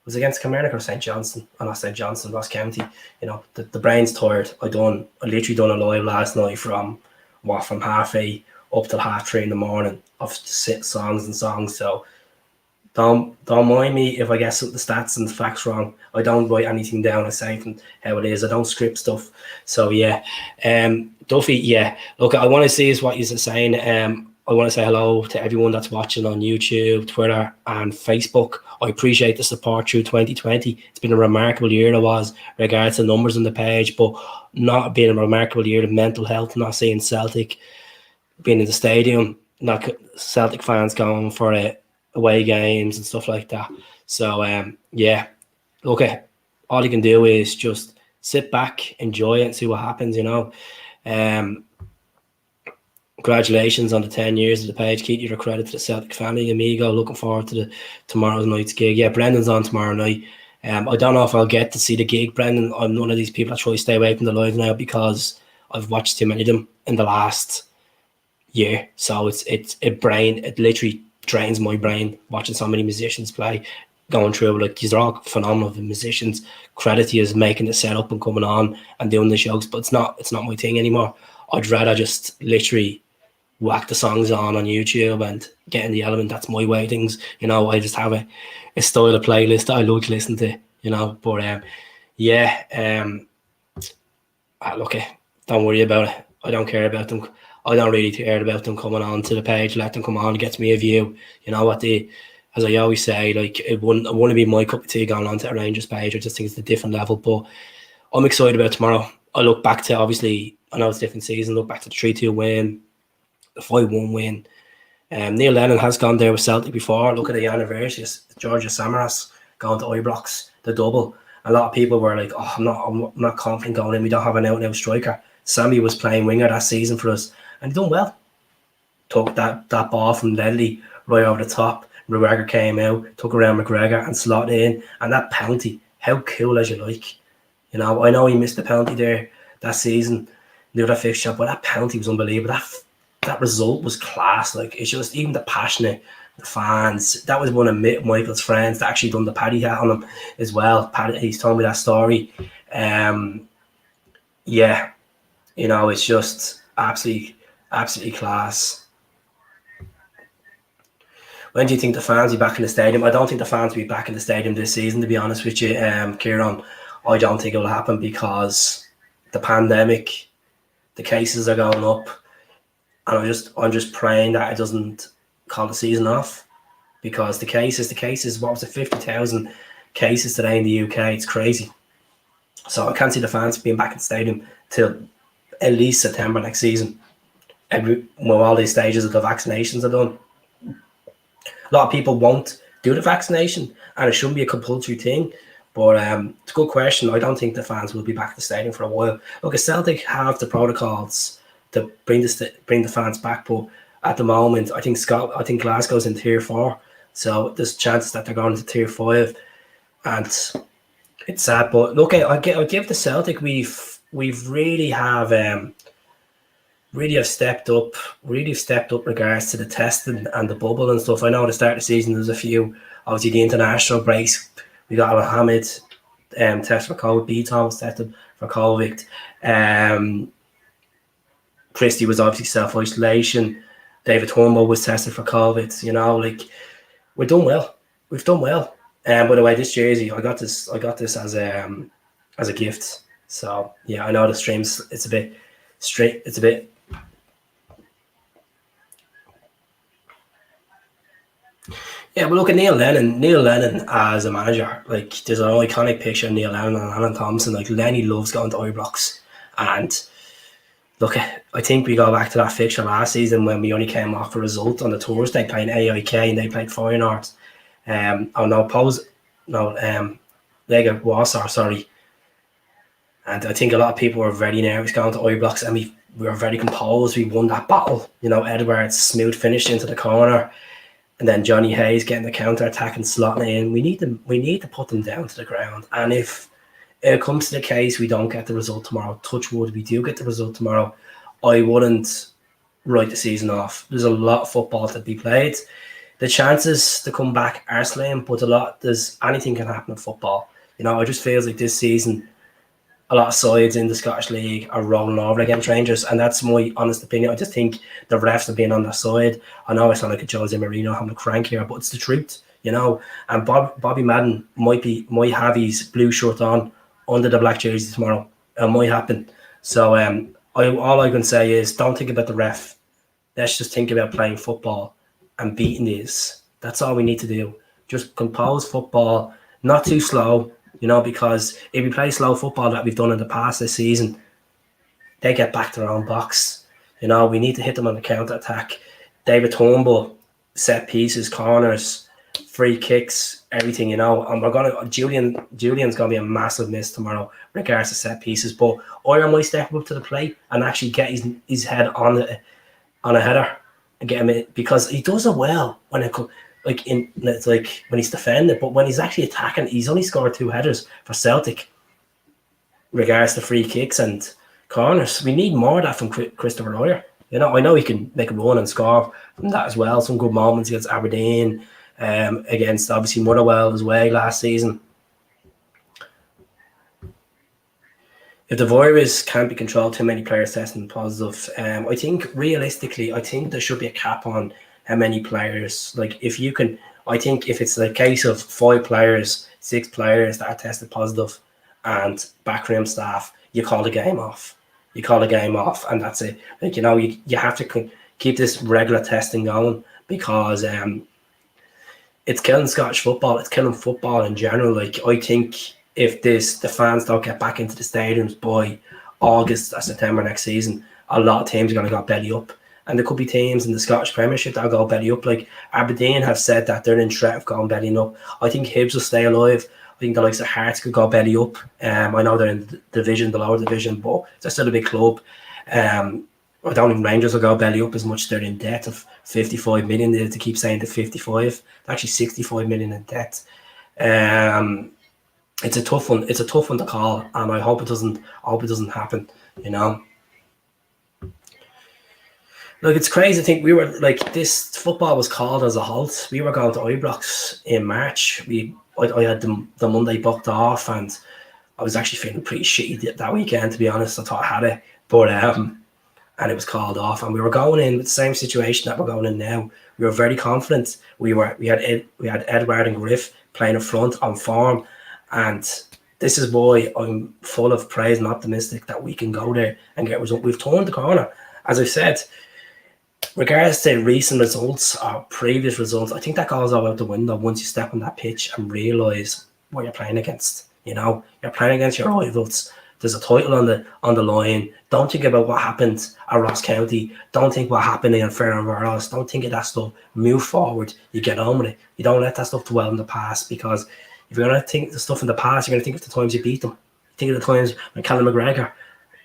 Was it against Kilmarnock or St. Johnstone? Oh, not St. Johnstone, Ross County. You know, the brain's tired. I literally done a live last night from 8:30 up till 3:30 in the morning of songs and songs. So don't mind me if I get some of the stats and the facts wrong. I don't write anything down. I say from how it is. I don't script stuff. So yeah, Duffy. Yeah, look, I want to see is what you're saying. I want to say hello to everyone that's watching on YouTube, Twitter, and Facebook. I appreciate the support through 2020. It's been a remarkable year. It was regards to numbers on the page, but not being a remarkable year of mental health. Not seeing Celtic being in the stadium, not Celtic fans going for away games and stuff like that. So yeah, look, all you can do is just sit back, enjoy it, and see what happens. You know. Congratulations on the 10 years of the page. Keep your credit to the Celtic family, amigo. Looking forward to tomorrow's night's gig. Yeah, Brendan's on tomorrow night. I don't know if I'll get to see the gig, Brendan. I'm one of these people that try to stay away from the live now because I've watched too many of them in the last year. So it literally drains my brain watching so many musicians play, going through like these are all phenomenal musicians. Credit to you is making the setup and coming on and doing the shows, but it's not my thing anymore. I'd rather just literally whack the songs on YouTube and get in the element. That's my way of things. You know, I just have a style of playlist that I like to listen to, you know. But look, don't worry about it. I don't care about them. I don't really care about them coming on to the page. Let them come on. It gets me a view. You know what as I always say, like it wouldn't be my cup of tea going on to a Rangers page. I just think it's a different level. But I'm excited about tomorrow. I look back to, obviously, I know it's a different season. Look back to the 3-2 win, the 5-1 win. Neil Lennon has gone there with Celtic before. Look at the anniversaries. Georgia Samaras going to Ibrox, the double. A lot of people were like, "Oh, I'm not confident going in. We don't have an out-and-out striker." Sammy was playing winger that season for us, and he done well. Took that ball from Ledley right over the top. McGregor came out, took around McGregor and slotted in. And that penalty, how cool as you like. You know, I know he missed the penalty there that season, the other fixture, but that penalty was unbelievable. That result was class. Like, it's just, even the passionate fans. That was one of Michael's friends that actually done the paddy hat on him as well. Paddy, he's told me that story. Yeah, you know, it's just absolutely class. When do you think the fans will be back in the stadium? I don't think the fans will be back in the stadium this season, to be honest with you, Kieran. I don't think it will happen because the pandemic, the cases are going up, and I'm just praying that it doesn't call the season off, because the cases. What was it, 50,000 cases today in the UK? It's crazy. So I can't see the fans being back in the stadium till at least September next season. When all these stages of the vaccinations are done. A lot of people won't do the vaccination, and it shouldn't be a compulsory thing. But it's a good question. I don't think the fans will be back at the stadium for a while. Look, Celtic have the protocols to bring the fans back, but at the moment, I think Glasgow's in Tier 4, so there's chances that they're going into Tier 5, and it's sad. But look, I give the Celtic we've really have stepped up regards to the testing and the bubble and stuff. I know at the start of the season there's a few, obviously the international breaks. We got Mohammed tested for COVID. Beaton was tested for COVID. Christie was obviously self-isolation. David Turnbull was tested for COVID. You know, like, we're done well. We've done well. By the way, this jersey, I got this as a gift. So yeah, I know the streams. It's a bit straight. It's a bit. Yeah, but look at Neil Lennon. Neil Lennon as a manager, like, there's an iconic picture of Neil Lennon and Alan Thompson. Like, Lenny loves going to Ibrox, and look, I think we go back to that fixture last season when we only came off a result on the Thursday playing AIK and they played Feyenoord. Lega Warsar, sorry. And I think a lot of people were very nervous going to Ibrox, and we were very composed. We won that battle. You know, Edwards smooth finish into the corner, and then Johnny Hayes getting the counter attack and slotting it in. We need to put them down to the ground. And if it comes to the case we don't get the result tomorrow, touch wood, we do get the result tomorrow, I wouldn't write the season off. There's a lot of football to be played. The chances to come back are slim, but anything can happen in football. You know, it just feels like this season a lot of sides in the Scottish League are rolling over against Rangers, and that's my honest opinion. I just think the refs have been on their side. I know I sound like a Jose Mourinho having a crank here, but it's the truth, you know. And Bobby Madden might have his blue shirt on under the black jersey tomorrow. It might happen. So all I can say is, don't think about the ref. Let's just think about playing football and beating these. That's all we need to do. Just compose football, not too slow. You know, because if we play slow football that we've done in the past this season, they get back to their own box. You know, we need to hit them on the counter attack. David Turnbull, set pieces, corners, free kicks, everything. You know, and Julian's gonna be a massive miss tomorrow, regards to set pieces. But Oyer might step up to the plate and actually get his head on a header and get him in, because he does it well when it comes. It's like when he's defending, but when he's actually attacking, he's only scored 2 headers for Celtic, regards to free kicks and corners. We need more of that from Christopher Oyer. You know, I know he can make a run and score from that as well. Some good moments against Aberdeen, against obviously Motherwell as well last season. If the virus can't be controlled, too many players testing positive. I think realistically, there should be a cap on how many players. Like, I think if it's a case of 5 players, 6 players that are tested positive and backroom staff, you call the game off. And that's it. Like, you know, you have to keep this regular testing going, because it's killing Scottish football. It's killing football in general. Like, I think if the fans don't get back into the stadiums by August or September next season, a lot of teams are going to go belly up. And there could be teams in the Scottish Premiership that'll go belly up. Like Aberdeen have said that they're in threat of going belly up. I think Hibs will stay alive. I think the likes of Hearts could go belly up. I know they're in the lower division, but they're still a big club. I don't think Rangers will go belly up as much. They're in debt of 55 million. They keep saying the 55. They're actually 65 million in debt. It's a tough one. It's a tough one to call, and I hope it doesn't happen. You know. Look, it's crazy. I think we were like, this football was called as a halt. We were going to Ibrox in March. I had the Monday booked off, and I was actually feeling pretty shitty that weekend, to be honest. I thought I had it, but and it was called off, and we were going in with the same situation that we're going in now. We were very confident. We had Edward and Griff playing in front on form, and this is why I'm full of praise and optimistic that we can go there and get results. We've turned the corner, as I said. Regards to recent results or previous results, I think that goes all out the window once you step on that pitch and realise what you're playing against. You know, you're playing against your rivals. There's a title on the line. Don't think about what happened at Ross County. Don't think what happened in Ferencváros. Don't think of that stuff. Move forward. You get on with it. You don't let that stuff dwell in the past, because if you're going to think the stuff in the past, you're going to think of the times you beat them. Think of the times when Callum McGregor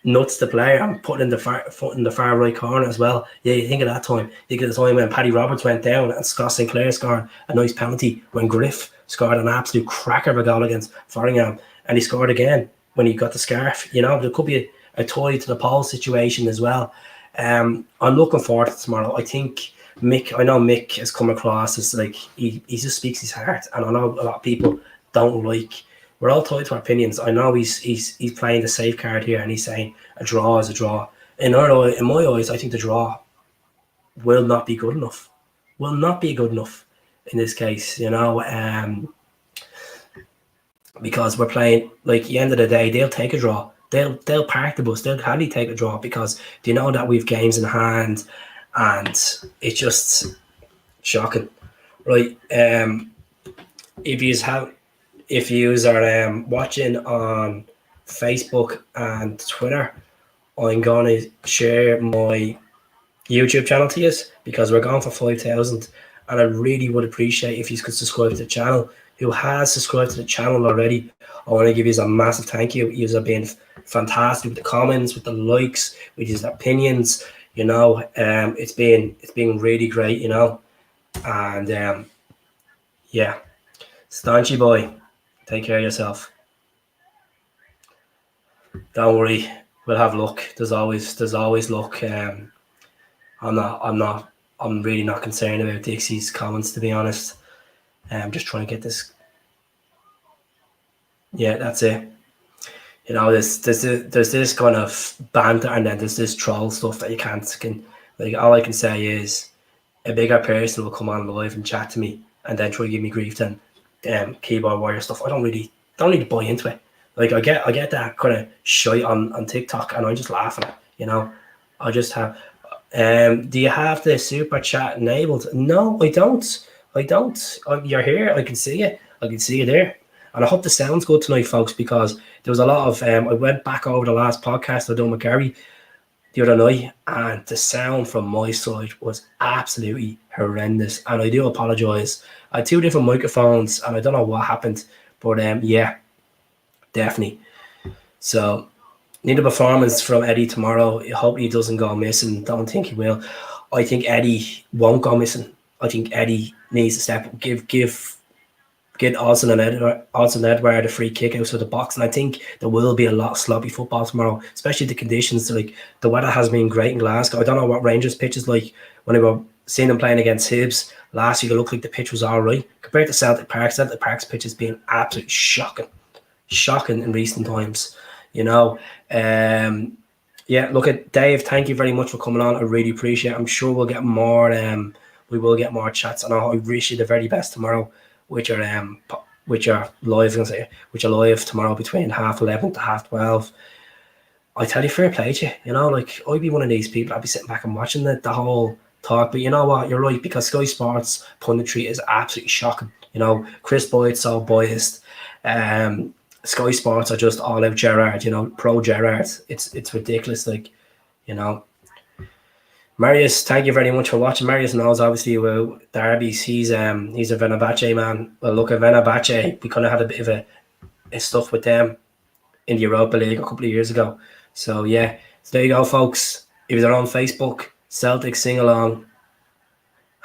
nuts the player and put in the foot in the far right corner as well. Yeah, you think of that time. You think of the time when Paddy Roberts went down and Scott Sinclair scored a nice penalty, when Griff scored an absolute cracker of a goal against Foringham, and he scored again when he got the scarf. You know, there could be a tie to the pole situation as well. I'm looking forward to tomorrow. I think I know Mick has come across as like, he just speaks his heart, and I know a lot of people don't like we're all tied to our opinions. I know he's playing the safe card here, and he's saying a draw is a draw. In my eyes, I think the draw will not be good enough. Will not be good enough in this case, because we're playing, like, at the end of the day, they'll take a draw. They'll park the bus. They'll hardly take a draw because they know that we've games in hand, and it's just shocking, right? If you are watching on Facebook and Twitter, I'm gonna share my YouTube channel to you because we're going for 5,000, and I really would appreciate if you could subscribe to the channel. Who has subscribed to the channel already, I want to give you a massive thank you. You have been fantastic with the comments, with the likes, with your opinions. It's been really great. And yeah, Stanchy boy, take care of yourself. Don't worry, we'll have luck. There's always luck. I'm really not concerned about Dixie's comments, to be honest. I'm just trying to get this. Yeah, that's it. There's this kind of banter, and then there's this troll stuff that you can't. Like, all I can say is a bigger person will come on live and chat to me, and then try to give me grief than keyboard warrior stuff. I don't really buy into it. Like, I get that kind of shite on TikTok, and I just laugh at it. I just have. Do you have the super chat enabled? No, I don't. You're here. I can see you. I can see you there. And I hope the sound's good tonight, folks, because there was a lot of. I went back over the last podcast I done with Gary the other night, and the sound from my side was absolutely horrendous. And I do apologise. I had 2 different microphones, and I don't know what happened, but yeah, definitely. So, need a performance from Eddie tomorrow. I hope he doesn't go missing. Don't think he will. I think Eddie won't go missing. I think Eddie needs to step up, get Olsen and Edward a free kick out of the box. And I think there will be a lot of sloppy football tomorrow, especially the conditions. Like, the weather has been great in Glasgow. I don't know what Rangers pitch is like. When I were seeing them playing against Hibs last week, it looked like the pitch was all right. Compared to Celtic Park, Celtic Park's pitch has been absolutely shocking in recent times. Yeah, look at Dave. Thank you very much for coming on. I really appreciate it. I'm sure we'll get more. We will get more chats, and I wish you the very best tomorrow, which are live. Which are live tomorrow between 11:30 to 12:30. I tell you, fair play to you. Like, I'd be one of these people. I'd be sitting back and watching the whole talk. But you know what? You're right, because Sky Sports punditry is absolutely shocking. Chris Boyd's so biased. Sky Sports are just all out Gerrard, pro Gerrard. It's ridiculous, Marius, thank you very much for watching. Marius knows obviously about derbies. He's a Fenerbahce man. Well, look at Fenerbahce. We kind of had a bit of a stuff with them in the Europa League a couple of years ago. So yeah, so there you go, folks. If you're on Facebook, Celtic sing along,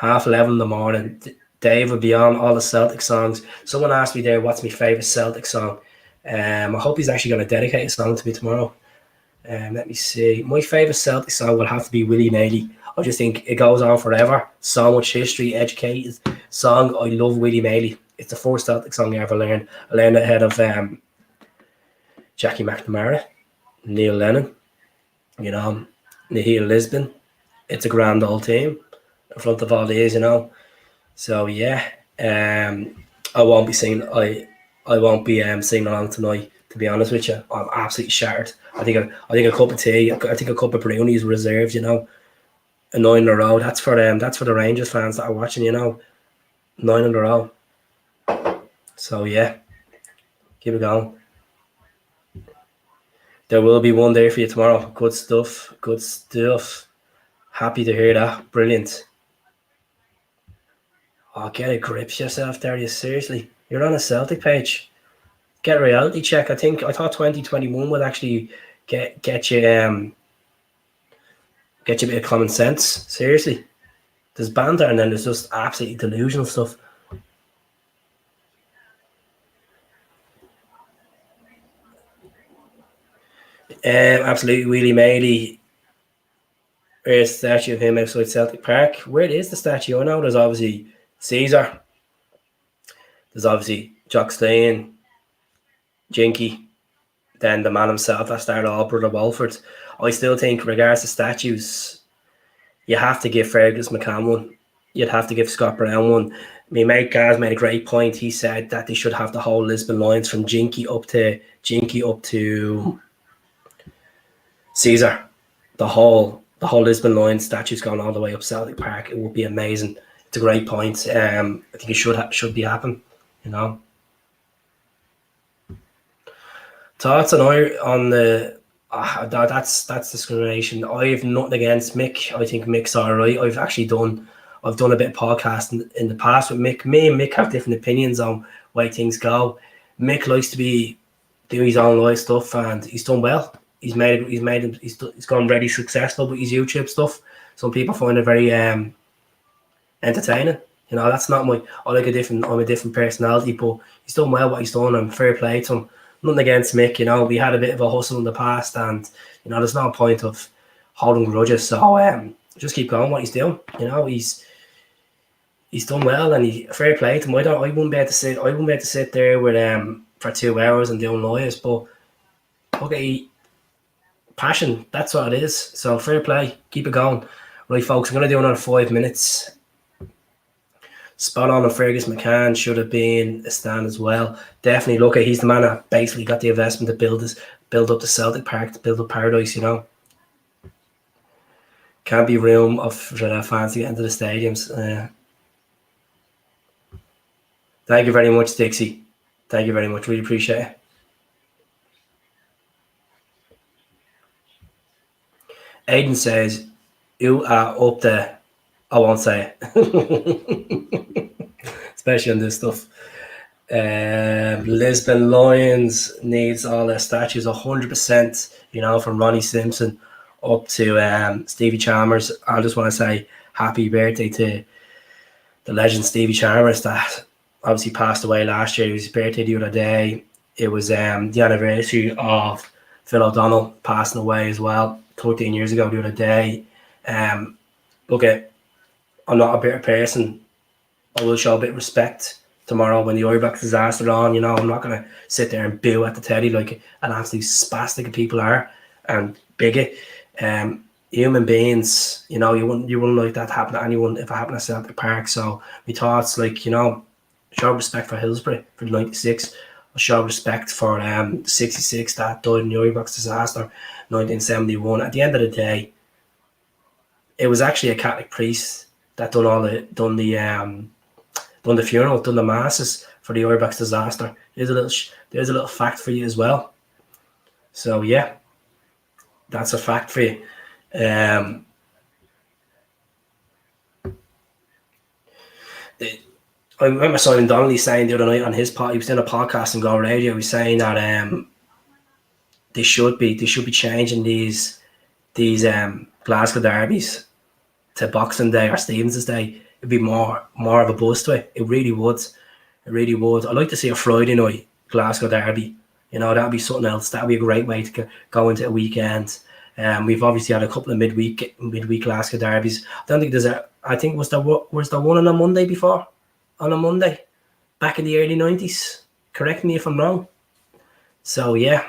11:30 in the morning. Dave will be on all the Celtic songs. Someone asked me there, what's my favourite Celtic song? I hope he's actually going to dedicate a song to me tomorrow. Let me see. My favourite Celtic song will have to be Willie Maley. I just think it goes on forever. So much history, educated song. I love Willie Maley. It's the first Celtic song I ever learned. I learned it ahead of Jackie McNamara, Neil Lennon, Nahil Lisbon. It's a grand old team in front of all these, So yeah, I won't be singing. I won't be singing along tonight. To be honest with you, I'm absolutely shattered. I think a cup of tea. I think a cup of brownie is reserved. A 9 in a row. That's for them. That's for the Rangers fans that are watching. 9 in a row. So yeah, keep it going. There will be one there for you tomorrow. Good stuff. Good stuff. Happy to hear that. Brilliant. Oh, get a grip yourself there. You seriously? You're on a Celtic page. Get a reality check. I thought 2021 would actually get you a bit of common sense. Seriously. There's banter, and then there's just absolutely delusional stuff. Absolutely, Willie Maley. There's a statue of him outside Celtic Park. Where is the statue? I know there's obviously Caesar. There's obviously Jock Stein. Jinky, then the man himself that started all, Brother Walford. I still think, regards to statues, you have to give Fergus McCann one. You'd have to give Scott Brown one. My mate Gaz made a great point. He said that they should have the whole Lisbon Lions from Jinky up to Caesar. The whole Lisbon Lions statues going all the way up Celtic Park. It would be amazing. It's a great point. I think it should be happening. You know. Thoughts on the that's discrimination. I have nothing against Mick. I think Mick's alright. I've done a bit of podcasting in the past with Mick. Me and Mick have different opinions on why things go. Mick likes to be doing his own live stuff, and he's done well. He's gone very successful with his YouTube stuff. Some people find it very entertaining. You know, that's not my. I'm a different personality, but he's done well what he's done, and fair play to him. Nothing against Mick, you know. We had a bit of a hustle in the past, and you know, there's no point of holding grudges. So just keep going what he's doing. You know, he's done well, and fair play to him. I wouldn't be able to sit there with for 2 hours and doing lawyers, but okay, passion. That's what it is. So fair play. Keep it going. Right, folks. I'm gonna do another 5 minutes. Spot on Fergus McCann should have been a stand as well. Definitely, look, he's the man that basically got the investment to build up the Celtic Park, to build up Paradise, you know. Can't be room for the fans to get into the stadiums. Thank you very much, Dixie. Thank you very much. Really appreciate it. Aiden says, you are up there. I won't say it. Especially on this stuff. Lisbon Lions needs all their statues 100%, you know, from Ronnie Simpson up to Stevie Chalmers. I just want to say happy birthday to the legend Stevie Chalmers that obviously passed away last year. It was his birthday the other day. It was the anniversary of Phil O'Donnell passing away as well, 13 years ago the other day. Look at, I'm not a bitter person. I will show a bit of respect tomorrow when the Ibrox disaster on. You know, I'm not going to sit there and boo at the teddy like an absolute spastic people are and bigot. Human beings, you know, you wouldn't like that to happen to anyone if it happened at Celtic Park. So my thoughts, like, you know, show respect for Hillsbury for the 96. I show respect for 66 that died in the Ibrox disaster, 1971. At the end of the day, it was actually a Catholic priest that done the funeral, done the masses for the Ibrox disaster. There's a little fact for you as well. So yeah, that's a fact for you. I remember Simon Donnelly saying the other night on his pod, he was doing a podcast on Go Radio. He was saying that they should be changing these Glasgow derbies to Boxing Day or Stevens's Day. It'd be more of a buzz to it. It really would. I'd like to see a Friday night Glasgow derby. You know, that'd be something else. That'd be a great way to go into a weekend. We've obviously had a couple of midweek Glasgow derbies. I don't think I think was there one on a Monday before? On a Monday? Back in the early 90s. Correct me if I'm wrong. So yeah.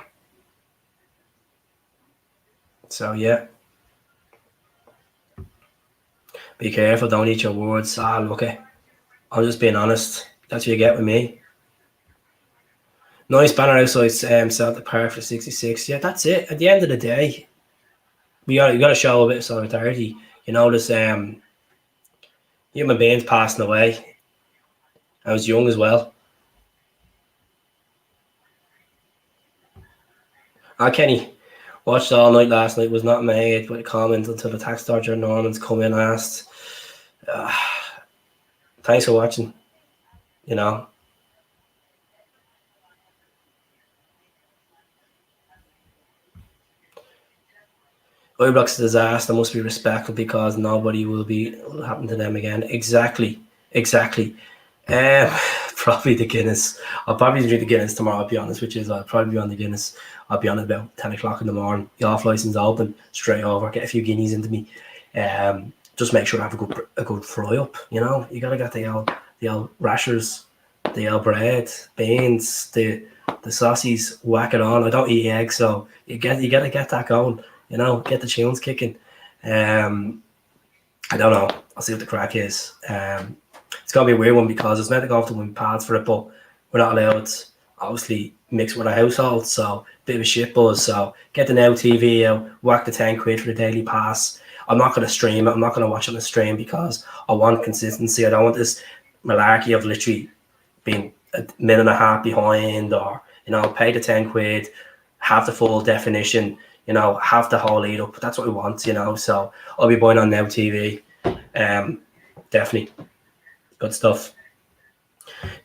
Be careful, don't eat your words. Look, I'm just being honest. That's what you get with me. Nice banner outside Celtic Park for 66. Yeah, that's it. At the end of the day, you got to show a bit of solidarity. You know, there's human beings passing away. I was young as well. Kenny, watched all night last night, was not made with a comment until the tax dodger Normans come in and asked. Thanks for watching. You know. Ibrox disaster must be respectful because nobody will happen to them again. Exactly. Probably the Guinness. I'll probably drink the Guinness tomorrow, I'll be honest, which is I'll probably be on the Guinness. I'll be on at about 10 o'clock in the morning. The off license open, straight over, get a few guineas into me. Just make sure I have a good fry up, you know. You gotta get the old rashers, the old bread, beans, the the saucies, whack it on. I don't eat eggs, so you gotta get that going. Get the tunes kicking. I don't know. I'll see what the crack is. It's gonna be a weird one because it's meant to go off to win pads for it, but we're not allowed. Obviously, mix with our household, so bit of a shit buzz. So get the Now TV out, whack the £10 for the daily pass. I'm not going to stream it. I'm not going to watch it on the stream because I want consistency. I don't want this malarkey of literally being a minute and a half behind, or pay the £10, have the full definition, have the whole lead up. That's what we want, So I'll be buying on Now TV. Definitely good stuff.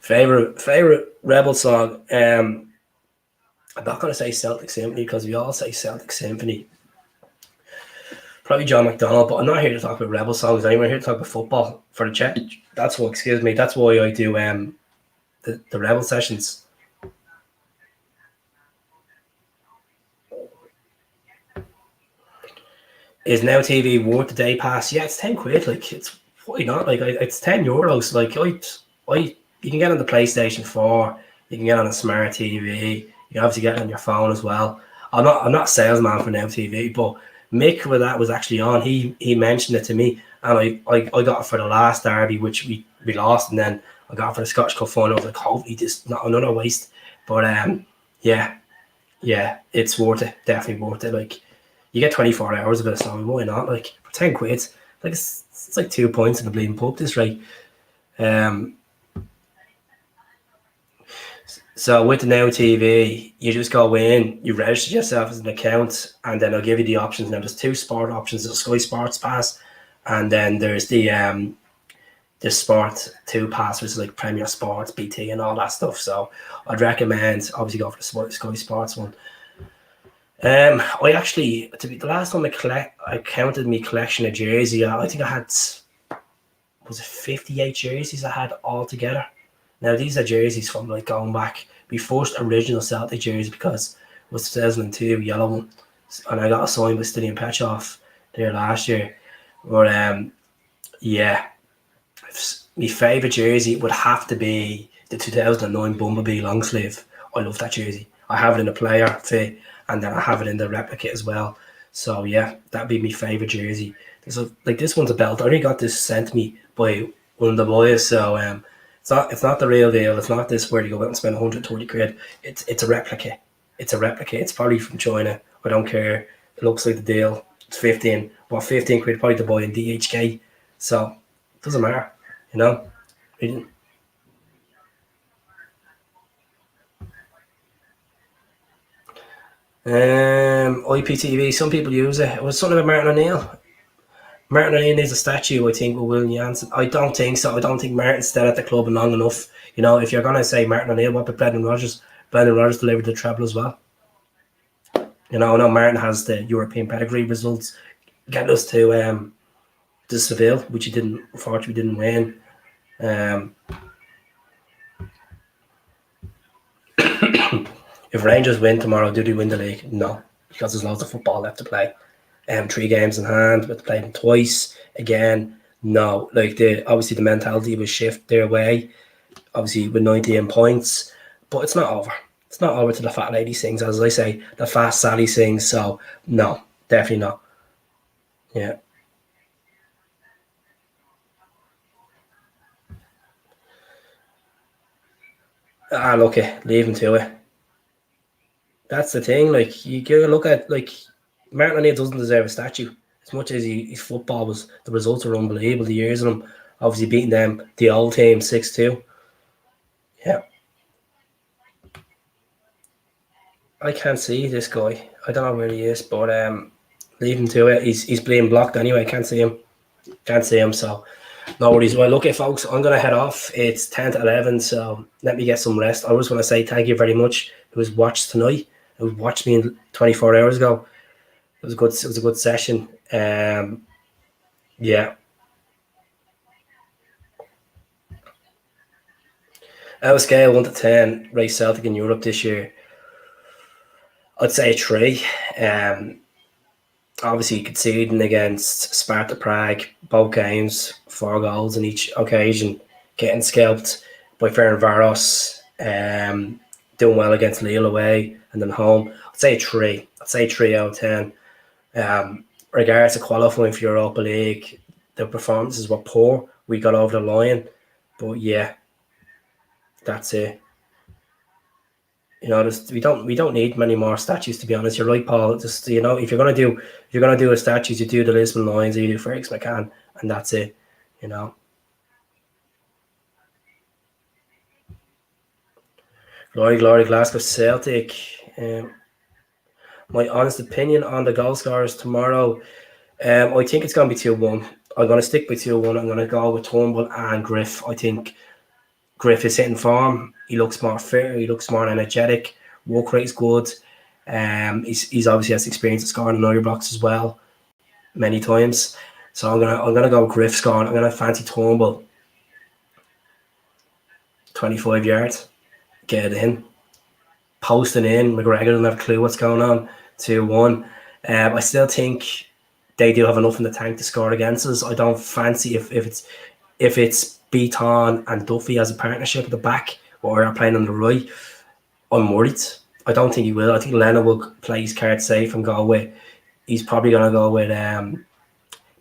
Favorite Rebel song. I'm not going to say Celtic Symphony because we all say Celtic Symphony. Probably John McDonald, but I'm not here to talk about Rebel songs anymore. I'm here to talk about football for the chat. That's why I do the Rebel sessions. Is Now TV worth the day pass? Yeah, it's £10. Like, it's why not? Like, it's €10. Like, you can get on the PlayStation 4. You can get on a smart TV. You can obviously get it on your phone as well. I'm not a salesman for Now TV, but Mick, when that was actually on, he mentioned it to me, and I got it for the last derby, which we lost, and then I got it for the Scottish Cup final. I was like, hopefully this not another waste. But yeah, it's worth it. Definitely worth it. Like, you get 24 hours of it, so why not? Like, for £10, like it's like 2 points in the bleeding pub this rate. So with the Now TV, you just go in, you register yourself as an account, and then I'll give you the options. Now there's 2 sport options: there's Sky Sports Pass, and then there's the Sport 2 Pass, which is like Premier Sports, BT, and all that stuff. So I'd recommend obviously go for the Sky Sports one. I actually, the last time I counted my collection of jerseys, I think I had, was it 58 jerseys I had all together. Now these are jerseys from like going back. My first original Celtic jersey, because it was 2002 yellow one, and I got a signed with Stadium Petrov there last year. But my favourite jersey would have to be the 2009 Bumblebee long sleeve. I love that jersey. I have it in a player fit, and then I have it in the replica as well. So yeah, that'd be my favourite jersey. This one's a belt. I only got this sent me by one of the boys, so it's not the real deal. It's not this where you go out and spend £130. It's a replica. It's a replica. It's probably from China. I don't care. It looks like the deal. It's 15. Well, £15 probably to buy in DHK. So it doesn't matter, IPTV, some people use it. It was something about Martin O'Neill. Martin O'Neill needs a statue, I think, with William Jansen. I don't think so. I don't think Martin's stayed at the club long enough. If you're going to say Martin O'Neill, what about Brendan Rodgers? Brendan Rodgers delivered the treble as well. I know Martin has the European pedigree results, getting us to Seville, which he unfortunately didn't win. If Rangers win tomorrow, do they win the league? No, because there's loads of football left to play. 3 games in hand, we have to play them twice. Again, no. Obviously the mentality was shift their way, obviously with 98 points, but it's not over. It's not over till the fat lady sings, as I say, the fast Sally sings. So no, definitely not. Yeah. Look it, leave him to it. That's the thing. Like, you gotta look at, like, Martin O'Neill doesn't deserve a statue. As much as his football was, the results were unbelievable. The years of him, obviously beating them, the old team 6-2. Yeah. I can't see this guy. I don't know where he is, but leave him to it. He's being blocked anyway. Can't see him. So no worries. Well, look, folks, I'm gonna head off. It's 10 to 11, so let me get some rest. I just want to say thank you very much. Who has watched tonight? Who watched me 24 hours ago? It was a good session. Yeah. Out of scale 1 to 10, race Celtic in Europe this year, I'd say a 3. Obviously conceding against Sparta Prague, both games, 4 goals in each occasion, getting scalped by Ferencváros. doing well against Lille away and then home. I'd say a 3. I'd say 3 out of 10. Regards to qualifying for Europa League, the performances were poor. We got over the line, but yeah, that's it. You know, we don't need many more statues, to be honest. You're right, Paul. Just, you know, if you're gonna do a statues, you do the Lisbon Lions, or you do Fergus McCann, and that's it. You know. Glory, Glasgow Celtic. My honest opinion on the goal scorers tomorrow, I think it's going to be 2-1. I'm going to stick with 2-1. I'm going to go with Turnbull and Griff. I think Griff is hitting form. He looks more fit. He looks more energetic. Work rate is good. He's obviously has experience of scoring in other blocks as well, many times. So I'm gonna go with Griff scoring. I'm gonna fancy Turnbull. 25 yards. Get it in. Posting in. McGregor doesn't have a clue what's going on. 2-1. I still think they do have enough in the tank to score against us. I don't fancy if it's Beaton and Duffy as a partnership at the back, or are playing on the right. I'm worried. I don't think he will. I think Lennon will play his card safe and go with. He's probably going to go with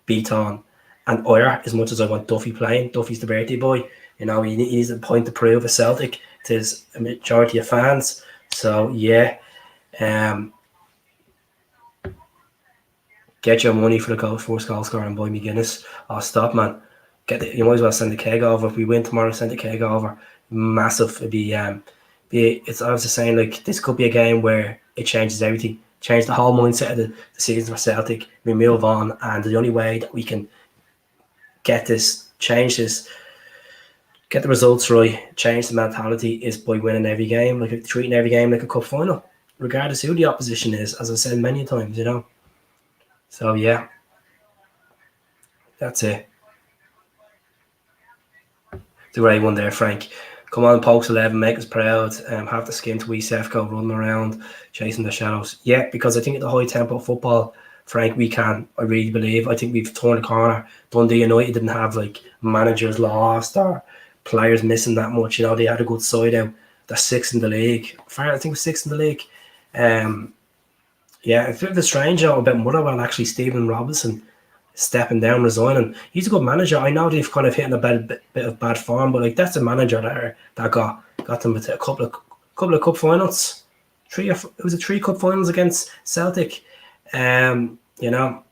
Beaton and Oyer. As much as I want Duffy playing, Duffy's the birthday boy. You know, he needs a point to prove at Celtic to his majority of fans. So yeah, get your money for the first goal scorer and buy me Guinness. Oh, stop, man. You might as well send the keg over. If we win tomorrow, send the keg over. Massive. It'd be it's, I was just saying, like, this could be a game where it changes everything, change the whole mindset of the season for Celtic. We move on, and the only way that we can get this, change this, get the results right, change the mentality is by winning every game, like treating every game like a cup final, regardless who the opposition is, as I said many times, you know. So yeah, that's it. The great one there, Frank. Come on, Pokes 11, make us proud. Have the skin to Sefco running around, chasing the shadows. Yeah, because I think at the high tempo football, Frank, we can. I really believe. I think we've turned the corner. Dundee United didn't have like managers lost or players missing that much. You know, they had a good side out. They're 6th in the league. I think we're 6th in the league. Yeah, it's a bit strange about Motherwell, actually. Stephen Robinson stepping down, resigning. He's a good manager. I know they've kind of hit in a bit of bad form, but like, that's a manager that got them to a couple of cup finals. It was 3 cup finals against Celtic. You know.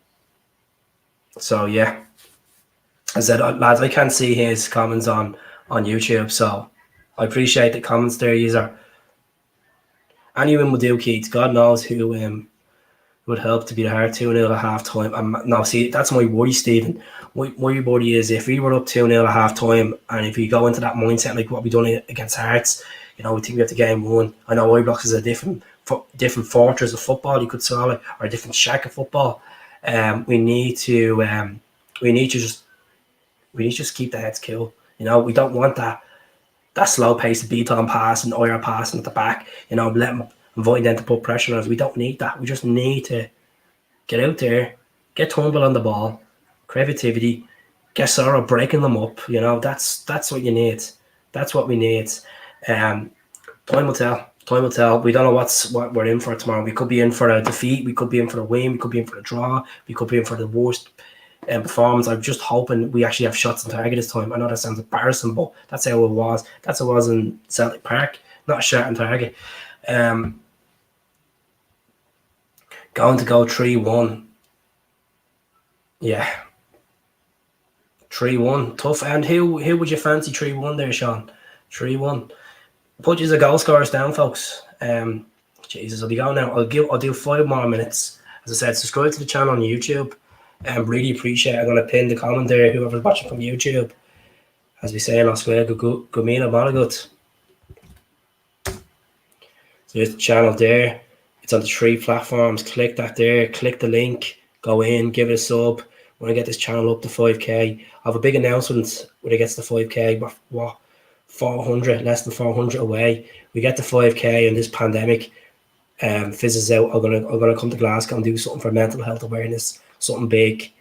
So yeah, as I said, lads, I can't see his comments on YouTube, so I appreciate the comments there, user. Anyone will do, Keith. God knows who would help to be the hard 2-0 at half time. No, see, that's my worry, Stephen. My worry is if we were up 2-0 at half time, and if we go into that mindset like what we done against Hearts, you know, we think we have the game won. I know Ibrox is a different fortress of football, you could call it, or a different shack of football. We need to just keep the heads cool. You know, we don't want that slow pace of Beaton passing, Oyer passing at the back. You know, let them avoid them to put pressure on us. We don't need that. We just need to get out there, get Turnbull on the ball, creativity, get Sorrow breaking them up. You know, that's what you need. That's what we need. Time will tell. Time will tell. We don't know what we're in for tomorrow. We could be in for a defeat. We could be in for a win. We could be in for a draw. We could be in for the worst performance. I'm just hoping we actually have shots on target this time. I know that sounds embarrassing, but that's how it was. That's how it was in Celtic Park. Not a shot on target. Going to go 3-1. Yeah. 3-1. Tough. And who would you fancy 3-1 there, Sean? 3-1. Put you the goal scorers down, folks. Jesus, I'll be going now. I'll do 5 more minutes. As I said, subscribe to the channel on YouTube. Really appreciate it. I'm going to pin the comment there, whoever's watching from YouTube. As we say in Australia, Gumina Malagut. So there's the channel there. It's on the 3 platforms. Click that there. Click the link. Go in. Give it a sub. When I get this channel up to 5k, I have a big announcement when it gets to 5k. What? 400, less than 400 away. We get to 5k and this pandemic fizzes out. I'm gonna come to Glasgow and do something for mental health awareness, something big.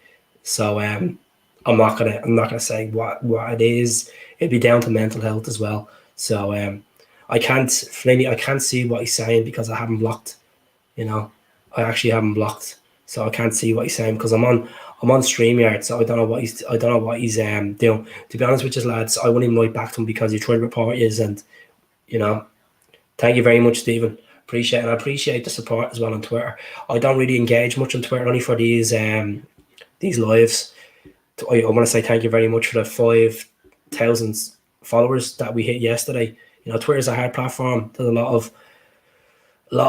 So I'm not gonna say what it is. It'd be down to mental health as well. So I can't see what he's saying because I haven't blocked. You know, I actually haven't blocked, so I can't see what he's saying because I'm on StreamYard, so I don't know what he's doing. To be honest with you, lads, I wouldn't even write back to him because he tried to report is, and you know, thank you very much, Stephen. Appreciate it. And I appreciate the support as well on Twitter. I don't really engage much on Twitter, only for these lives. I want to say thank you very much for the 5,000 followers that we hit yesterday. You know, Twitter's a hard platform. There's a lot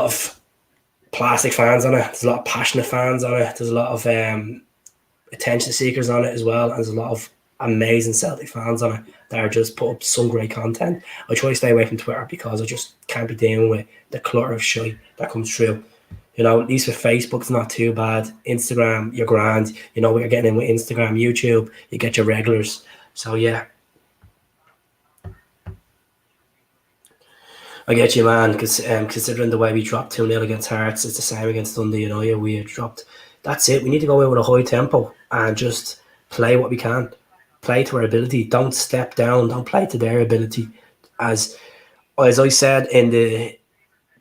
of plastic fans on it. There's a lot of passionate fans on it. There's a lot of attention seekers on it as well. And there's a lot of amazing Celtic fans on it that are just put up some great content. I try to stay away from Twitter because I just can't be dealing with the clutter of shit that comes through. You know, at least with Facebook, it's not too bad. Instagram, you're grand. You know, we're getting in with Instagram, YouTube, you get your regulars. So, yeah. I get you, man, because considering the way we dropped 2-0 against Hearts, it's the same against Dundee United. We had dropped. That's it. We need to go in with a high tempo and just play what we can. Play to our ability. Don't step down. Don't play to their ability. As I said in the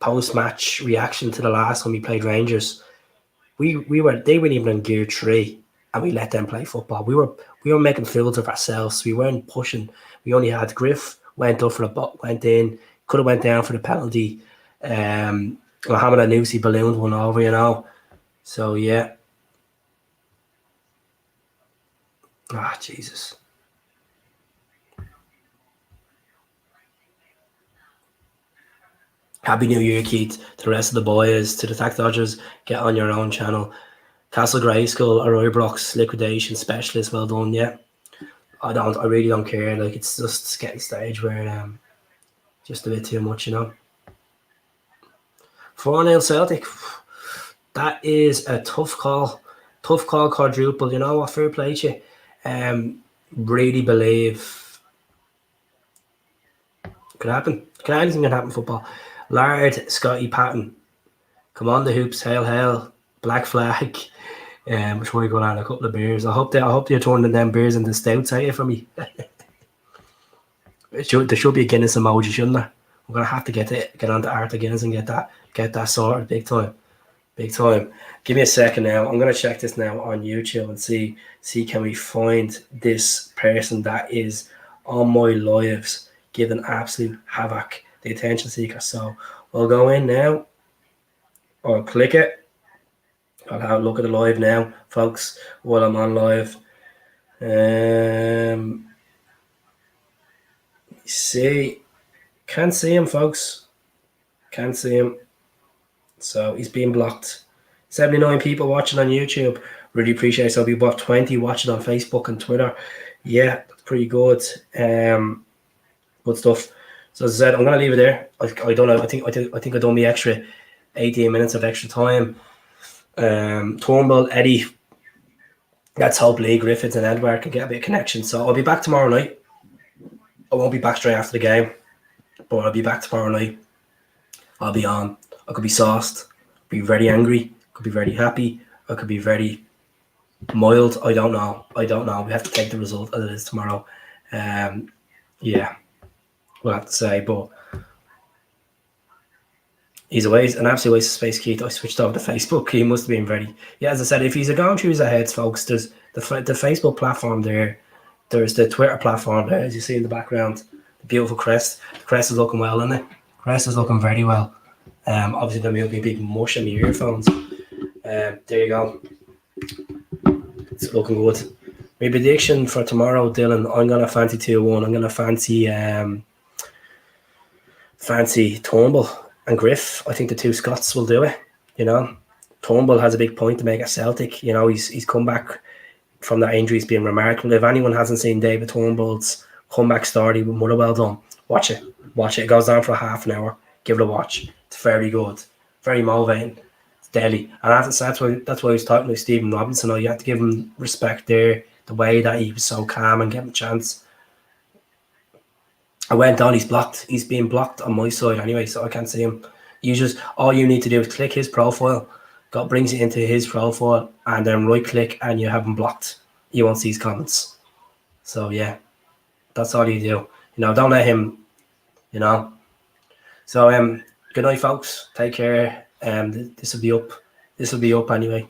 post-match reaction to the last time we played Rangers, they weren't even in gear 3, and we let them play football. We were making fools of ourselves. We weren't pushing. We only had Griff went up for went in, could have went down for the penalty. Mohamed Anusi ballooned one over, you know. So yeah. Jesus. Happy New Year, Keith, to the rest of the boys, to the Tack Dodgers. Get on your own channel. Castle Grayskull, Roybrock's liquidation specialist. Well done, yeah. I really don't care. Like, it's just getting stage where just a bit too much, you know. 4-0 Celtic. That is a tough call. Tough call, quadruple. You know what? Fair play to you. Really believe could happen. Anything can happen in football. Lard, Scotty Patton. Come on the hoops. Hail. Black flag. Which way going on a couple of beers. I hope you're turning them beers into stouts, are you, for me? There should be a Guinness emoji, shouldn't there? I'm gonna have to get onto Arthur Guinness and get that sorted big time. Give me a second now. I'm gonna check this now on YouTube and see can we find this person that is on my lives giving absolute havoc, the attention seeker. So we'll go in now. I'll click it. I'll have a look at the live now, folks, while I'm on live. See, can't see him, folks. Can't see him. So he's being blocked. 79 people watching on YouTube. Really appreciate it. So we've got 20 watching on Facebook and Twitter. Yeah, that's pretty good. Good stuff. So as I said, I'm gonna leave it there. I don't know. I think I done the extra 18 minutes of extra time. Turnbull, Eddie. Let's hope Lee Griffiths and Edward can get a bit of connection. So I'll be back tomorrow night. I won't be back straight after the game, but I'll be back tomorrow night. I'll be on. I could be sauced, be very angry, could be very happy, I could be very mild. I don't know. We have to take the result as it is tomorrow. Yeah, we'll have to say, but he's an absolute waste of space, Keith. I switched over to Facebook. He must have been very... Yeah, as I said, if he's going through his heads, folks, there's the Facebook platform there. There's the Twitter platform there, as you see in the background. The beautiful crest. The crest is looking well, isn't it? The crest is looking very well. Obviously, there will be a big mush in the earphones. There you go. It's looking good. My prediction for tomorrow, Dylan, I'm going to fancy 2-1. I'm going to fancy Turnbull and Griff. I think the two Scots will do it. You know, Turnbull has a big point to make at Celtic. You know, he's come back from that injury. He's been remarkable. If anyone hasn't seen David Turnbull's comeback story with Motherwell done, watch it. It goes on for half an hour. Give it a watch. It's very good. Very motivating. It's deadly. And that's why I was talking to Stephen Robinson. You have to give him respect there. The way that he was so calm and gave him a chance. I went on, he's blocked. He's being blocked on my side anyway, so I can't see him. All you need to do is click his profile. God brings you into his profile and then right click and you have him blocked. You won't see his comments. So yeah, that's all you do. You know, don't let him, you know, So good night, folks. Take care. This will be up. This will be up anyway.